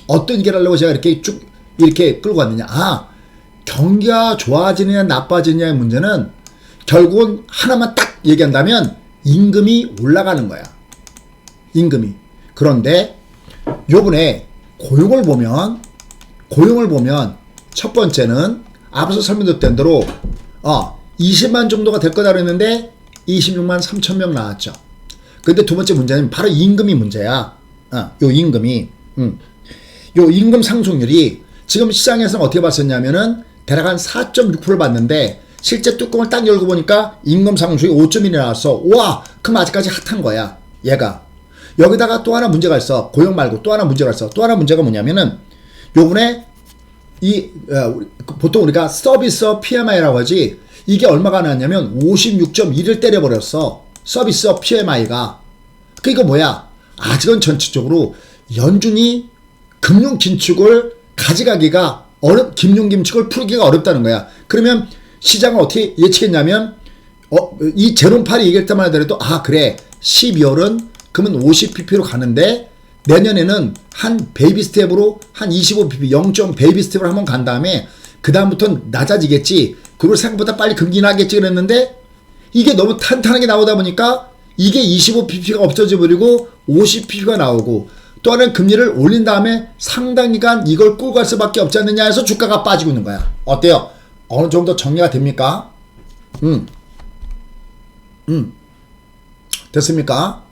어떤 얘기를 하려고 제가 이렇게 끌고 왔느냐. 경기가 좋아지느냐 나빠지느냐의 문제는 결국은 하나만 딱 얘기한다면 임금이 올라가는 거야. 임금이. 그런데 요번에 고용을 보면 첫 번째는 앞서 설명드렸던 대로 20만 정도가 될 거다 그랬는데 26만 3천 명 나왔죠. 근데 두 번째 문제는 바로 임금이 문제야. 요 임금이. 요 임금 상승률이 지금 시장에서는 어떻게 봤었냐면은 대략 한 4.6%를 봤는데 실제 뚜껑을 딱 열고 보니까 임금 상승률이 5.1이 나왔어. 와, 그럼 아직까지 핫한 거야. 얘가. 여기다가 또 하나 문제가 있어. 고용 말고 또 하나 문제가 있어. 또 하나 문제가 뭐냐면은 요번에 보통 우리가 서비스업 PMI라고 하지. 이게 얼마가 나왔냐면 56.1을 때려버렸어. 서비스업 PMI가. 그러니까 뭐야? 아직은 전체적으로 연준이 금융 긴축을 가져가기가 금융 긴축을 풀기가 어렵다는 거야. 그러면 시장은 어떻게 예측했냐면 이 제롬팔이 얘기할 때만 하더라도 그래 12월은 그러면 50pp로 가는데 내년에는 한 베이비 스텝으로 한 25pp 0. 베이비 스텝으로 한번 간 다음에 그 다음부터는 낮아지겠지. 그리고 생각보다 빨리 금리 나겠지 그랬는데 이게 너무 탄탄하게 나오다 보니까 이게 25pp가 없어져 버리고 50pp가 나오고 또 하나는 금리를 올린 다음에 상당 기간 이걸 끌고 갈 수밖에 없지 않느냐 해서 주가가 빠지고 있는 거야. 어때요? 어느 정도 정리가 됩니까? 됐습니까?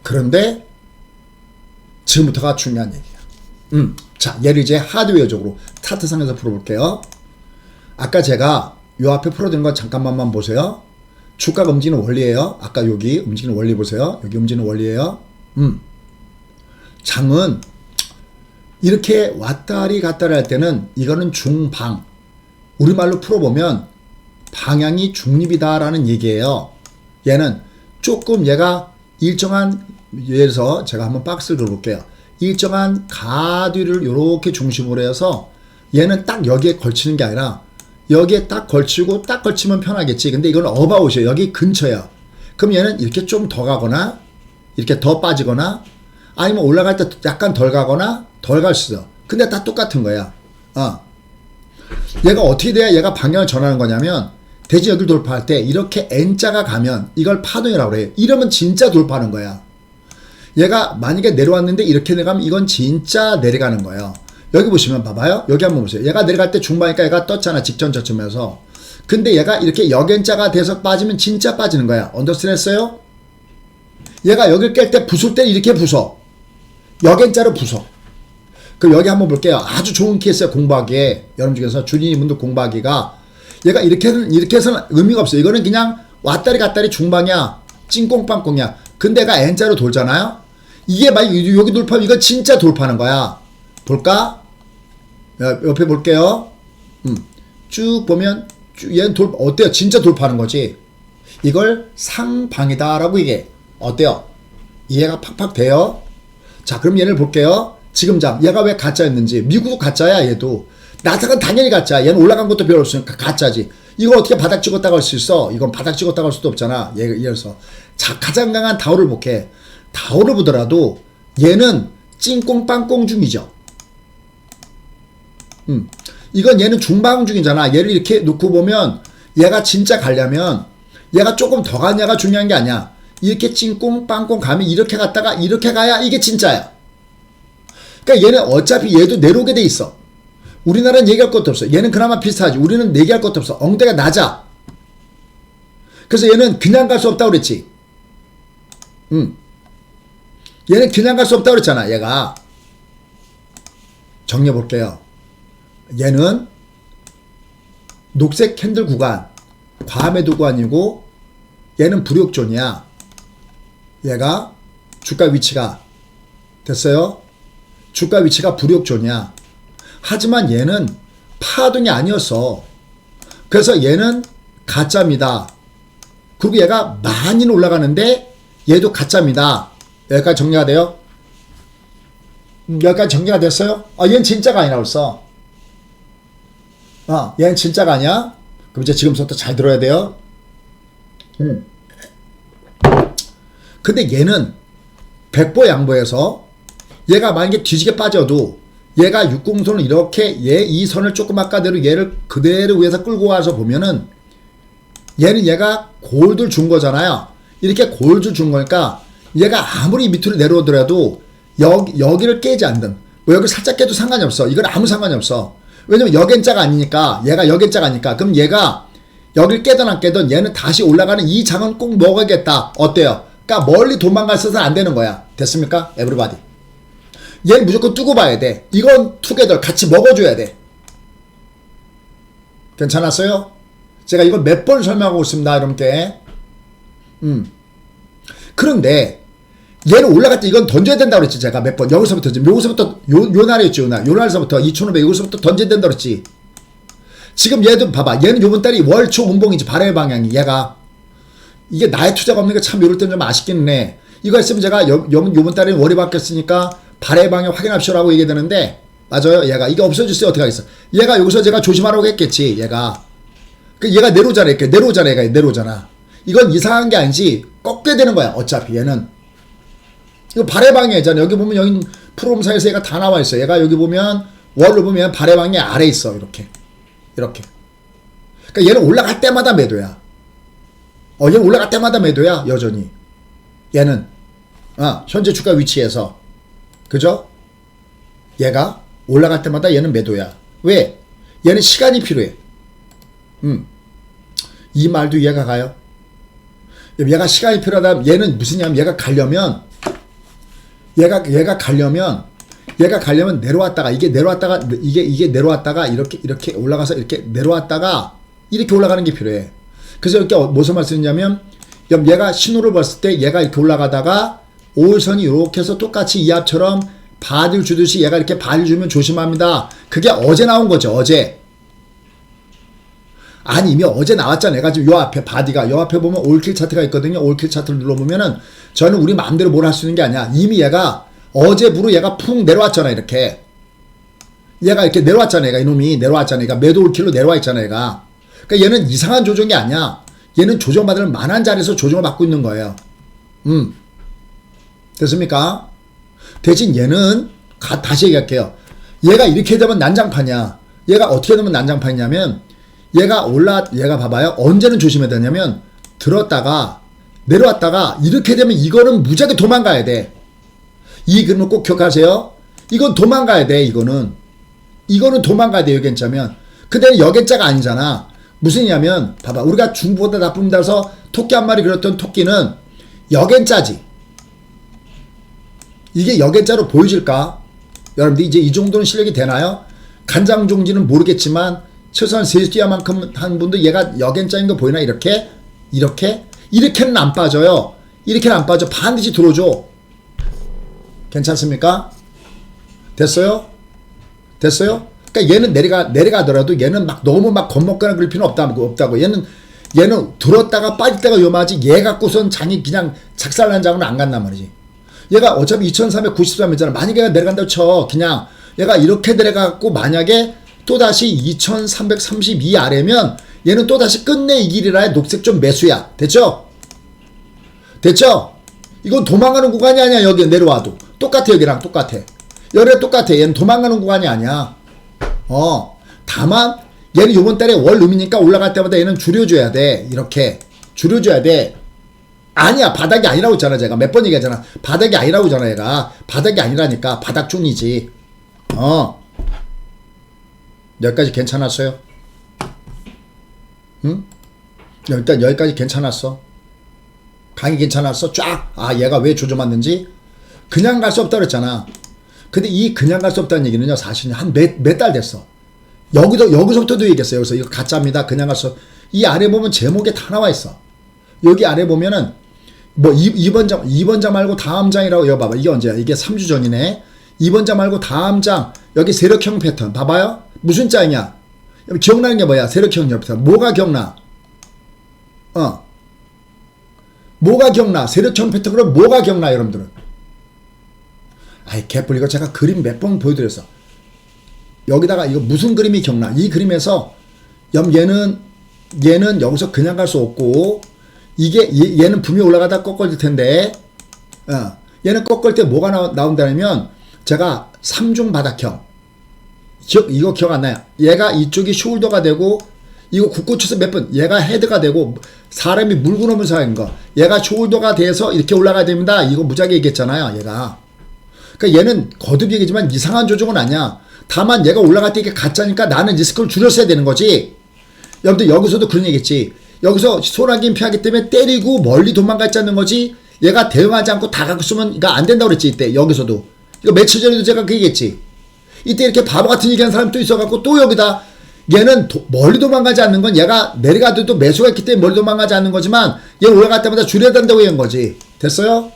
그런데 지금부터가 중요한 얘기야. 자, 얘를 이제 하드웨어적으로 차트상에서 풀어볼게요. 아까 제가 요 앞에 풀어드린 거 잠깐만만 보세요. 주가가 움직이는 원리예요. 아까 여기 움직이는 원리 보세요. 여기 움직이는 원리예요. 장은 이렇게 왔다리 갔다리 할 때는 이거는 중방. 우리말로 풀어보면 방향이 중립이다라는 얘기예요. 얘는 조금 얘가 일정한, 예를 들어서 제가 한번 박스를 그려볼게요. 일정한 가뒤를 이렇게 중심으로 해서 얘는 딱 여기에 걸치는 게 아니라 여기에 딱 걸치고 딱 걸치면 편하겠지. 근데 이건 어바웃이에요. 여기 근처야. 그럼 얘는 이렇게 좀 더 가거나 이렇게 더 빠지거나 아니면 올라갈 때 약간 덜 가거나 덜 갈 수 있어. 근데 다 똑같은 거야. 얘가 어떻게 돼야 얘가 방향을 전하는 거냐면 대지 여기를 돌파할 때 이렇게 N자가 가면 이걸 파동이라고 그래. 이러면 진짜 돌파하는 거야. 얘가 만약에 내려왔는데 이렇게 내려가면 이건 진짜 내려가는 거예요. 여기 보시면 봐봐요. 여기 한번 보세요. 얘가 내려갈 때 중반이니까 얘가 떴잖아. 직전 저점에서. 근데 얘가 이렇게 역N자가 돼서 빠지면 진짜 빠지는 거야. 언더스탠 했어요? 얘가 여기를 깰 때 부술 때 이렇게 부숴. 역N자로 부숴. 그럼 여기 한번 볼게요. 아주 좋은 케이스야, 공부하기에. 여러분 중에서 주니님분도 공부하기가. 얘가 이렇게 해서는 의미가 없어요. 이거는 그냥 왔다리 갔다리 중방이야. 찐꽁빵꽁이야. 근데 얘가 N자로 돌잖아요? 이게 막 여기 돌파하면 이거 진짜 돌파하는 거야. 볼까? 옆에 볼게요. 쭉 보면 얘는 어때요? 진짜 돌파하는 거지. 이걸 상방이다라고 얘기해. 어때요? 이해가 팍팍 돼요? 자, 그럼 얘를 볼게요. 지금 얘가 왜 가짜였는지. 미국도 가짜야, 얘도. 나스닥은 당연히 가짜야. 얘는 올라간 것도 별로 없으니까 가짜지. 이거 어떻게 바닥 찍었다고 할 수 있어? 이건 바닥 찍었다고 할 수도 없잖아. 예를 자, 가장 강한 다우를 볼게. 다우를 보더라도 얘는 찐꽁빵꽁 중이죠. 이건 얘는 중방 중이잖아. 얘를 이렇게 놓고 보면 얘가 진짜 가려면 얘가 조금 더 가냐가 중요한 게 아니야. 이렇게 찐꽁빵꽁 가면 이렇게 갔다가 이렇게 가야 이게 진짜야. 그러니까 얘는 어차피 얘도 내려오게 돼 있어. 우리나라는 얘기할 것도 없어. 얘는 그나마 비슷하지. 우리는 얘기할 것도 없어. 엉덩이가 낮아. 그래서 얘는 그냥 갈 수 없다고 그랬지. 얘는 그냥 갈 수 없다고 그랬잖아. 얘가. 정리해 볼게요. 얘는 녹색 캔들 구간, 과매도 구간이고 얘는 불욕존이야. 얘가 주가 위치가 됐어요? 주가 위치가 불욕존이야. 하지만 얘는 파동이 아니었어. 그래서 얘는 가짜입니다. 그리고 얘가 많이는 올라가는데 얘도 가짜입니다. 여기까지 정리가 돼요? 여기까지 정리가 됐어요? 얘는 진짜가 아니라 벌써. 얘는 진짜가 아니야? 그럼 이제 지금부터 잘 들어야 돼요. 근데 얘는 백보양보해서 얘가 만약에 뒤지게 빠져도 얘가 육공선을 이렇게 이 선을 조금 아까대로 얘를 그대로 위에서 끌고 와서 보면은 얘가 골드를 준 거잖아요. 이렇게 골드를 준 거니까 얘가 아무리 밑으로 내려오더라도 여기를 깨지 않든 뭐 여기 살짝 깨도 상관이 없어. 이건 아무 상관이 없어. 왜냐면 역N자가 아니니까. 얘가 역N자가 아니니까. 그럼 얘가 여기를 깨든 안 깨든 얘는 다시 올라가는 이 장은 꼭 먹어야겠다. 어때요? 그러니까 멀리 도망가서는 안 되는 거야. 됐습니까? 에브리바디. 얘는 무조건 두고 봐야 돼. 이건 투게더 같이 먹어줘야 돼. 괜찮았어요? 제가 이걸 몇 번 설명하고 있습니다. 여러분께. 그런데 얘는 올라갈 때 이건 던져야 된다고 그랬지. 제가 몇 번. 여기서부터 요 날이었지. 요 날서부터 2500 여기서부터 던져야 된다고 그랬지. 지금 얘도 봐봐. 얘는 요번 달이 월초 운봉이지. 바람의 방향이. 얘가 이게 나의 투자가 없는 게 참 이럴 땐 좀 아쉽긴 해. 이거 했으면 제가 요번 달에 월이 바뀌었으니까 바람의 방향 확인합시오라고 얘기해야 되는데 맞아요. 얘가 이게 없어졌어요. 어떻게 하겠어. 얘가 여기서 제가 조심하라고 했겠지. 얘가 내려오잖아. 이렇게 내려오잖아. 얘가 내려오잖아. 이건 이상한 게 아니지 꺾게 되는 거야. 어차피 얘는 이거 바람의 방향이잖아. 여기 보면 여기 프롬사에서 얘가 다 나와 있어. 얘가 여기 보면 월을 보면 바람의 방향 아래 있어. 이렇게 그러니까 얘는 올라갈 때마다 매도야. 얘는 올라갈 때마다 매도야. 여전히 얘는 현재 주가 위치에서 그죠? 얘가 올라갈 때마다 얘는 매도야. 왜? 얘는 시간이 필요해. 이 말도 이해가 가요? 얘가 시간이 필요하다면 얘는 무슨냐면 얘가 가려면 내려왔다가 이게 내려왔다가 이렇게 올라가서 이렇게 내려왔다가 이렇게 올라가는 게 필요해. 그래서 이렇게 무슨 말 쓰느냐면 얘가 신호를 봤을 때 얘가 이렇게 올라가다가 5일선이 이렇게 해서 똑같이 이 합처럼 바디를 주듯이 얘가 이렇게 바디를 주면 조심합니다. 그게 어제 나온 거죠. 어제. 아니 이미 어제 나왔잖아. 내가 지금 요 앞에 바디가 요 앞에 보면 올킬 차트가 있거든요. 올킬 차트를 눌러보면은 저는 우리 마음대로 뭘 할 수 있는 게 아니야. 이미 얘가 어제부로 얘가 푹 내려왔잖아. 이렇게 얘가 이렇게 내려왔잖아. 얘가 이놈이 내려왔잖아. 얘가 매도 길로 내려와 있잖아. 얘가. 그러니까 얘는 이상한 조정이 아니야. 얘는 조정받을 만한 자리에서 조정을 받고 있는 거예요. 됐습니까? 대신 얘는 다시 얘기할게요. 얘가 이렇게 되면 난장판이야. 얘가 어떻게 되면 난장판이냐면 얘가 봐봐요. 언제는 조심해야 되냐면 들었다가 내려왔다가 이렇게 되면 이거는 무지하게 도망가야 돼. 이 그림을 꼭 기억하세요. 이건 도망가야 돼. 이거는 도망가야 돼. 여견자면. 근데 여견자가 아니잖아. 무슨 얘기냐면 봐봐. 우리가 중보다 나쁩니다 해서 토끼 한 마리 그렸던 토끼는 여견자지. 이게 여견자로 보여질까? 여러분들 이제 이 정도는 실력이 되나요? 간장종지는 모르겠지만 최소한 세수야만큼 한 분도 얘가 여견자인 거 보이나? 이렇게는 안 빠져요. 이렇게는 안 빠져. 반드시 들어줘. 괜찮습니까? 됐어요? 그러니까 얘는 내려가더라도 얘는 막 너무 막 겁먹거나 그럴 필요는 없다고. 얘는 들었다가 빠질 때가 위험하지. 얘 갖고선 장이 그냥 작살난 장은 안 간단 말이지. 얘가 어차피 2393이잖아. 만약에 얘가 내려간다고 쳐. 그냥 얘가 이렇게 내려가고 만약에 또다시 2332 아래면 얘는 또다시 끝내 이 길이라의 녹색 좀 매수야. 됐죠? 이건 도망가는 구간이 아니야. 여기 내려와도 똑같아. 여기랑 똑같아. 여기랑 똑같아. 얘는 도망가는 구간이 아니야. 다만 얘는 요번 달에 월음이니까 올라갈 때마다 얘는 줄여줘야 돼. 이렇게 줄여줘야 돼. 아니야. 바닥이 아니라고 했잖아. 제가 몇 번 얘기하잖아. 바닥이 아니라고 했잖아. 얘가 바닥이 아니라니까. 바닥존이지. 여기까지 괜찮았어요? 응? 일단 여기까지 괜찮았어. 강의 괜찮았어? 쫙. 얘가 왜 조져맞는지 그냥 갈 수 없다 그랬잖아. 근데 이 그냥 갈 수 없다는 얘기는요, 사실은 한 몇 달 됐어. 여기서부터도 얘기했어요. 그래서 이거 가짜입니다. 그냥 갈 수. 이 아래 보면 제목에 다 나와 있어. 여기 아래 보면은 뭐 2번 장 말고 다음 장이라고. 여기 봐봐. 이게 언제야? 이게 3주 전이네. 2번 장 말고 다음 장. 여기 세력형 패턴 봐봐요. 무슨 장이냐? 기억나는 게 뭐야? 세력형 패턴. 뭐가 기억나? 뭐가 기억나? 세력형 패턴으로 뭐가 기억나? 여러분들은. 개뿔. 이거 제가 그림 몇 번 보여드렸어. 여기다가 이거 무슨 그림이 기억나? 이 그림에서 얘는 여기서 그냥 갈 수 없고, 이게 얘는 분명히 올라가다 꺾어질 텐데, 얘는 꺾을 때 뭐가 나온다면 제가 3중 바닥형. 이거 기억 안 나요? 얘가 이쪽이 숄더가 되고, 이거 굳고쳐서 몇 번, 얘가 헤드가 되고, 사람이 물고 넘으면서 하는 거. 얘가 숄더가 돼서 이렇게 올라가야 됩니다. 이거 무지하게 얘기했잖아요. 얘가. 그러니까 얘는 거듭 얘기지만 이상한 조정은 아니야. 다만 얘가 올라갈 때 이게 가짜니까 나는 리스크를 줄였어야 되는 거지. 여러분들 여기서도 그런 얘기했지. 여기서 소나기 피하기 때문에 때리고 멀리 도망가지 않는 거지. 얘가 대응하지 않고 다가갔으면 이거 안 된다고 그랬지. 이때 여기서도. 이거 며칠 전에도 제가 그 얘기했지. 이때 이렇게 바보 같은 얘기하는 사람이 또 있어갖고 또 여기다 얘는 멀리 도망가지 않는 건 얘가 내려가도 매수가 있기 때문에 멀리 도망가지 않는 거지만 얘 올라갈 때마다 줄여야 된다고 얘기한 거지. 됐어요?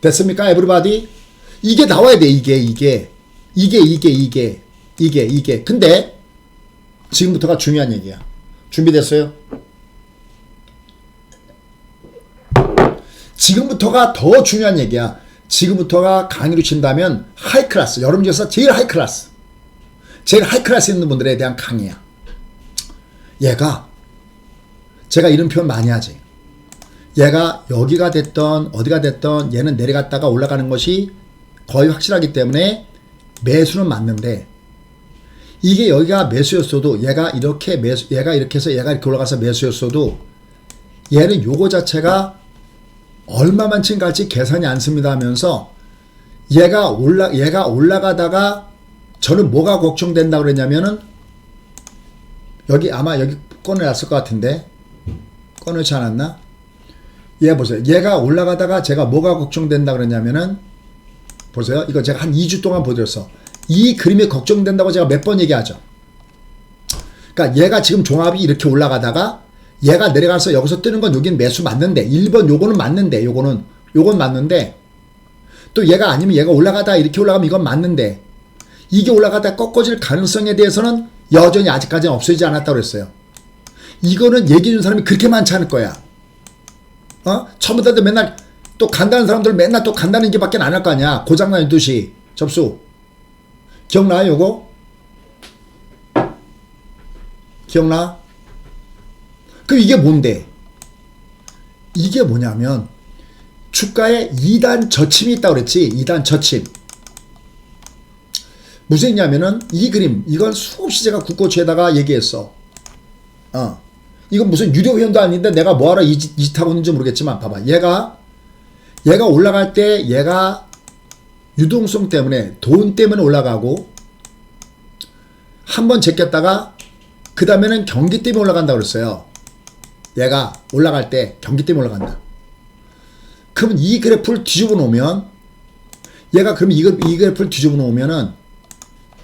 됐습니까? 에브리바디? 이게 나와야 돼. 이게. 근데 지금부터가 중요한 얘기야. 준비됐어요? 지금부터가 더 중요한 얘기야. 지금부터가 강의로 친다면 하이클래스. 여러분 중에서 제일 하이클래스. 제일 하이클래스 있는 분들에 대한 강의야. 얘가 제가 이런 표현 많이 하지. 얘가 여기가 됐던 어디가 됐던 얘는 내려갔다가 올라가는 것이 거의 확실하기 때문에 매수는 맞는데, 이게 여기가 매수였어도 얘가 이렇게 해서 얘가 이렇게 올라가서 매수였어도 얘는 요거 자체가 얼마만큼 갈지 계산이 안 씁니다 하면서 얘가 올라가다가 저는 뭐가 걱정된다 그랬냐면은 여기 아마 여기 꺼내놨을 것 같은데 꺼내지 않았나? 얘 보세요. 얘가 올라가다가 제가 뭐가 걱정된다 그랬냐면은 보세요. 이거 제가 한 2주 동안 보여드렸어. 이 그림이 걱정된다고 제가 몇 번 얘기하죠. 그러니까 얘가 지금 종합이 이렇게 올라가다가 얘가 내려가서 여기서 뜨는 건 여긴 매수 맞는데 1번 요거는 맞는데 요건 맞는데 또 얘가 아니면 얘가 올라가다 이렇게 올라가면 이건 맞는데 이게 올라가다 꺾어질 가능성에 대해서는 여전히 아직까지는 없어지지 않았다고 그랬어요. 이거는 얘기해준 사람이 그렇게 많지 않을 거야. 처음부터 맨날 또 간다는 사람들 맨날 또 간다는 얘기밖에 안 할 거 아니야. 고장난 듯이 접수. 기억나요, 요거? 기억나? 그럼 이게 뭔데? 이게 뭐냐면 주가에 2단 저침이 있다고 그랬지. 2단 저침. 무슨 얘기냐면은 이 그림, 이건 수없이 제가 국고추에다가 얘기했어. 이건 무슨 유료 회원도 아닌데 내가 뭐하러 이 짓 하고 있는지 모르겠지만 봐봐. 얘가 올라갈 때 얘가 유동성 때문에, 돈 때문에 올라가고 한번 제꼈다가 그 다음에는 경기 때문에 올라간다고 그랬어요. 얘가 올라갈 때 경기 때문에 올라간다. 그러면 이 그래프를 뒤집어 놓으면, 얘가 그럼 이 그래프를 뒤집어 놓으면은,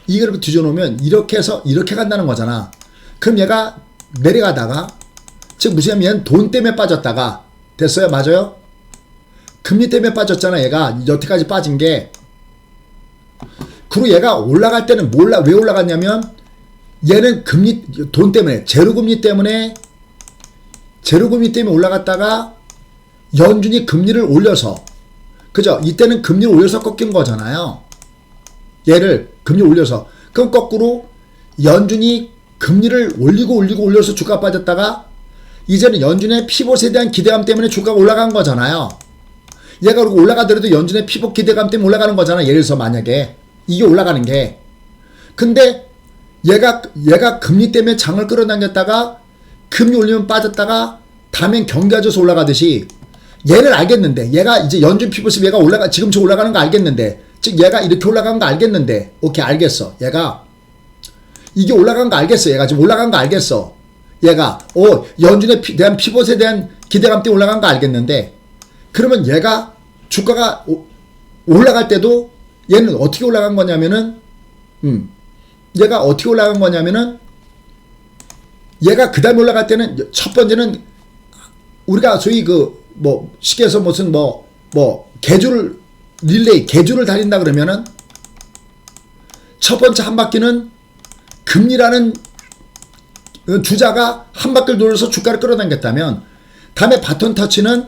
이 그래프 뒤집어 놓으면 이렇게 해서 이렇게 간다는 거잖아. 그럼 얘가 내려가다가, 즉 무슨 얘기냐면 돈 때문에 빠졌다가, 됐어요? 맞아요? 금리 때문에 빠졌잖아. 얘가 여태까지 빠진 게. 그리고 얘가 올라갈 때는 왜 올라갔냐면, 얘는 금리, 돈 때문에, 제로금리 때문에 올라갔다가 연준이 금리를 올려서, 그죠? 이때는 금리를 올려서 꺾인 거잖아요. 얘를 금리 올려서. 그럼 거꾸로 연준이 금리를 올려서 주가가 빠졌다가 이제는 연준의 피봇에 대한 기대감 때문에 주가가 올라간 거잖아요. 얘가 그리고 올라가더라도 연준의 피봇 기대감 때문에 올라가는 거잖아. 예를 들어서 만약에 이게 올라가는 게. 근데 얘가 금리 때문에 장을 끌어당겼다가 금리 올리면 빠졌다가 다음엔 경기가 져서 올라가듯이, 얘는 알겠는데, 얘가 이제 연준 피봇이 얘가 지금처럼 올라가는 거 알겠는데, 즉 얘가 이렇게 올라가는 거 알겠는데, 오케이, 알겠어. 얘가 이게 올라간 거 알겠어. 얘가 지금 올라간 거 알겠어. 얘가 연준에 대한 피봇에 대한 기대감 때문에 올라간 거 알겠는데, 그러면 얘가 주가가 올라갈 때도 얘는 어떻게 올라간 거냐면은, 얘가 어떻게 올라간 거냐면은, 얘가 그 다음에 올라갈 때는 첫 번째는 우리가 소위 쉽게 해서 무슨 개주를 달린다 그러면은, 첫 번째 한 바퀴는 금리라는 주자가 한 바퀴를 돌려서 주가를 끌어당겼다면, 다음에 바톤 터치는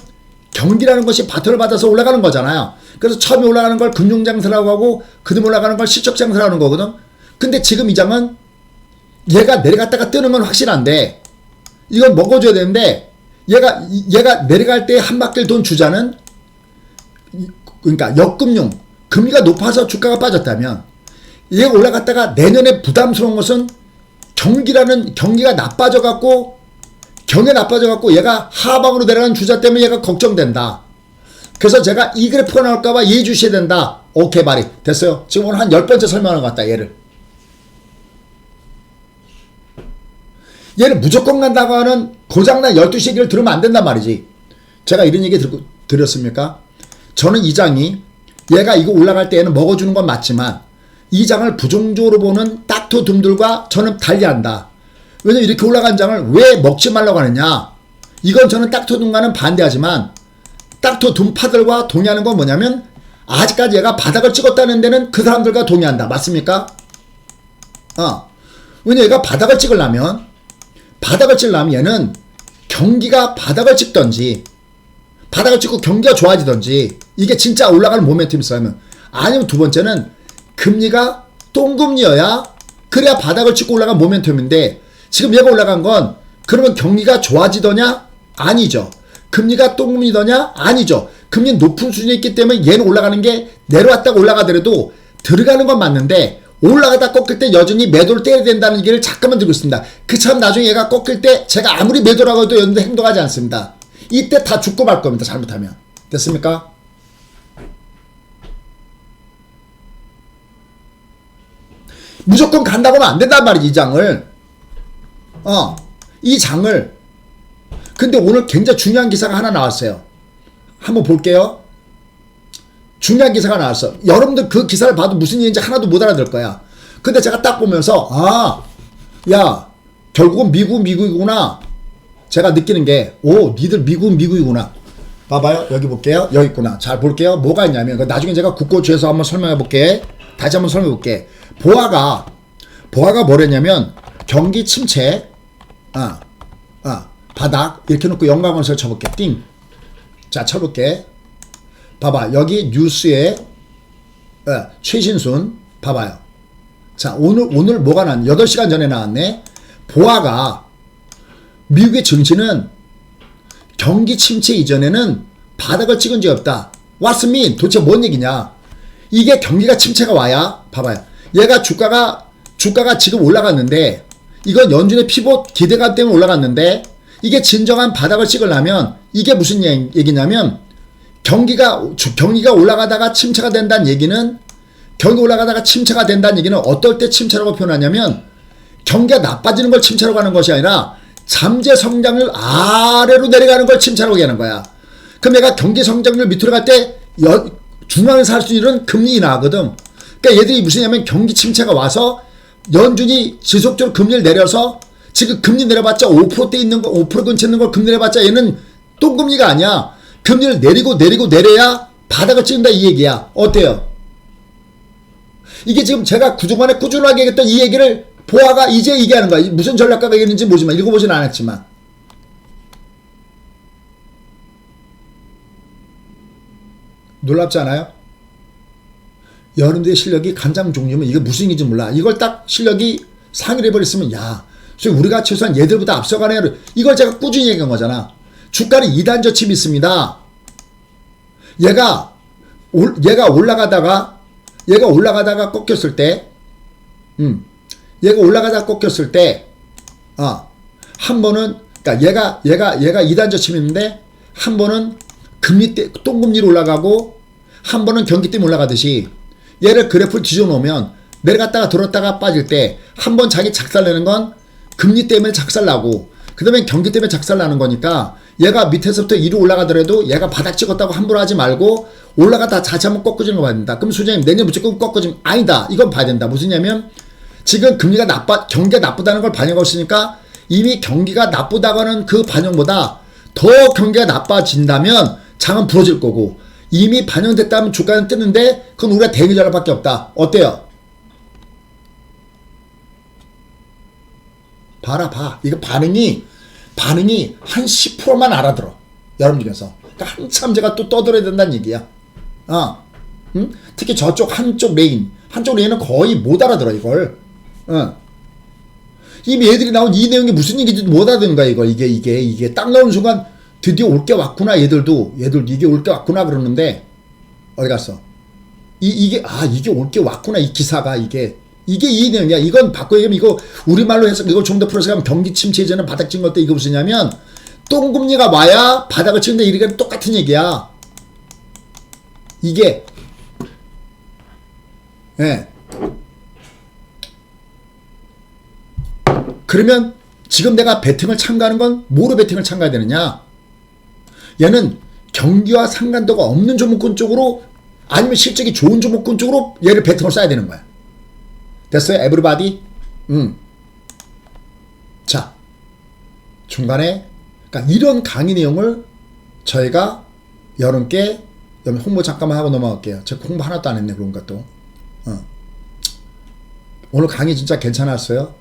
경기라는 것이 바톤을 받아서 올라가는 거잖아요. 그래서 처음에 올라가는 걸 금융장사라고 하고, 그 다음에 올라가는 걸 실적장사라는 거거든. 근데 지금 이 장은 얘가 내려갔다가 뜨는 건 확실한데, 이건 먹어줘야 되는데, 얘가 내려갈 때 한 바퀴를 돈 주자는, 그러니까 역금융, 금리가 높아서 주가가 빠졌다면, 얘가 올라갔다가 내년에 부담스러운 것은 경기가 나빠져갖고 얘가 하방으로 내려가는 주자 때문에 얘가 걱정된다. 그래서 제가 이 그래프가 나올까봐 예의 주셔야 된다. 오케이, 말이 됐어요. 지금 오늘 한 10번째 설명하는 것 같다. 얘를 무조건 간다고 하는 고장난 12시 얘기를 들으면 안 된단 말이지. 제가 이런 얘기 드렸습니까? 저는 이 장이, 얘가 이거 올라갈 때에는 먹어주는 건 맞지만, 이 장을 부정적으로 보는 닥터 둠들과 저는 달리한다. 왜냐면 이렇게 올라간 장을 왜 먹지 말라고 하느냐. 이건 저는 닥터 둠과는 반대하지만, 닥터 둠파들과 동의하는 건 뭐냐면, 아직까지 얘가 바닥을 찍었다는 데는 그 사람들과 동의한다. 맞습니까? 왜냐면 얘가 바닥을 찍으려면 얘는 경기가 바닥을 찍던지, 바닥을 찍고 경기가 좋아지던지, 이게 진짜 올라가는 모멘텀이 있어야면, 아니면 두 번째는 금리가 똥금리여야 그래야 바닥을 찍고 올라간 모멘텀인데, 지금 얘가 올라간 건 그러면 경기가 좋아지더냐? 아니죠. 금리가 똥금리더냐? 아니죠. 금리는 높은 수준에 있기 때문에 얘는 올라가는 게, 내려왔다가 올라가더라도 들어가는 건 맞는데, 올라가다 꺾일 때 여전히 매도를 떼야 된다는 얘기를 잠깐만 들고 있습니다. 그처럼 나중에 얘가 꺾일 때 제가 아무리 매도라고 해도 여러분들 행동하지 않습니다. 이때 다 죽고 말 겁니다. 잘못하면. 됐습니까? 무조건 간다고 하면 안 된단 말이지, 이 장을. 이 장을. 근데 오늘 굉장히 중요한 기사가 하나 나왔어요. 한번 볼게요. 중요한 기사가 나왔어. 여러분들 그 기사를 봐도 무슨 얘기인지 하나도 못 알아들 거야. 근데 제가 딱 보면서, 야, 결국은 미국이구나. 제가 느끼는 게, 니들 미국이구나. 봐봐요. 여기 볼게요. 여기 있구나. 잘 볼게요. 뭐가 있냐면, 나중에 제가 국고주에서 한번 설명해 볼게. 다시 한번 설명해 볼게. 보아가 뭐랬냐면, 경기 침체, 바닥, 이렇게 놓고 연관건설 쳐볼게. 띵. 자, 쳐볼게. 봐봐. 여기 뉴스에 최신순 봐봐요. 자, 오늘 뭐가 나왔냐? 8시간 전에 나왔네. 보아가 미국의 증시는 경기 침체 이전에는 바닥을 찍은 적이 없다. What's mean? 도대체 뭔 얘기냐? 이게 경기가 침체가 와야, 봐봐요. 얘가 주가가 지금 올라갔는데, 이건 연준의 피봇 기대감 때문에 올라갔는데, 이게 진정한 바닥을 찍으려면, 이게 무슨 얘기냐면, 경기가 올라가다가 침체가 된다는 얘기는, 경기 올라가다가 침체가 된다는 얘기는 어떨 때 침체라고 표현하냐면, 경기가 나빠지는 걸 침체라고 하는 것이 아니라, 잠재 성장률 아래로 내려가는 걸 침체라고 얘기하는 거야. 그럼 내가 경기 성장률 밑으로 갈 때, 중앙에서 할 수 있는 금리 인하거든. 그러니까 얘들이 무슨냐면 경기 침체가 와서 연준이 지속적으로 금리를 내려서 지금 금리 내려봤자 5%대 있는 거, 5% 근처 있는 걸 금리 내려봤자 얘는 똥금리가 아니야. 금리를 내려야 바닥을 찍는다 이 얘기야. 어때요? 이게 지금 제가 그동안에 꾸준하게 얘기했던 이 얘기를 보아가 이제 얘기하는 거야. 무슨 전략가가 얘기했는지 모르지만 읽어보진 않았지만. 놀랍지 않아요? 여러분들의 실력이 간장 종류면 이게 무슨 얘기인지 몰라. 이걸 딱 실력이 상위를 해버렸으면 야, 우리가 최소한 얘들보다 앞서가네. 이걸 제가 꾸준히 얘기한 거잖아. 주가는 2단 저침이 있습니다. 얘가 올라가다가 꺾였을 때, 얘가 올라가다가 꺾였을 때, 한 번은, 그러니까 얘가 2단 저침이 있는데, 한 번은 똥금리로 올라가고, 한 번은 경기 때문에 올라가듯이, 얘를 그래프를 뒤져 놓으면, 내려갔다가 들었다가 빠질 때, 한 번 자기 작살내는 건 금리 때문에 작살나고, 그 다음에 경기 때문에 작살나는 거니까, 얘가 밑에서부터 위로 올라가더라도 얘가 바닥 찍었다고 함부로 하지 말고, 올라가다 다시 한번 꺾어지는 거 봐야 된다. 그럼 소장님, 내년 무조건 꺾어지면 아니다. 이건 봐야 된다. 무슨냐면, 지금 경기가 나쁘다는 걸 반영하고 있으니까, 이미 경기가 나쁘다고는 그 반영보다 더 경기가 나빠진다면 장은 부러질 거고, 이미 반영됐다면 주가는 뜨는데 그건 우리가 대응이 전략밖에 없다. 어때요? 봐. 이거 반응이 한 10%만 알아들어. 여러분 중에서. 그러니까 한참 제가 또 떠들어야 된다는 얘기야. 특히 저쪽 한쪽 레인은 거의 못 알아들어 이걸. 이미 애들이 나온 이 내용이 무슨 얘기인지 못 알아듣는 거야 이거. 이게 딱 나오는 순간 드디어 올 게 왔구나. 얘들도 이게 올 게 왔구나 그러는데 어디 갔어? 이게 올 게 왔구나. 이 기사가 이게 이 내용이야. 이건 바꿔 얘기하면 이거 우리말로 해서 이걸 좀 더 풀어서 가면 경기 침체 이전에 바닥 찍은 것도 이거 무슨냐면 똥금리가 와야 바닥을 치는데 이게 똑같은 얘기야. 이게 그러면 지금 내가 베팅을 참가하는 건 뭐로 베팅을 참가해야 되느냐? 얘는 경기와 상관도가 없는 종목군 쪽으로 아니면 실적이 좋은 종목군 쪽으로 얘를 베팅을 써야 되는 거야. 됐어요? 에브리바디? 자, 중간에 그러니까 이런 강의 내용을 저희가 여러분께 홍보 잠깐만 하고 넘어갈게요. 제가 홍보 하나도 안 했네. 그런가 또. 오늘 강의 진짜 괜찮았어요.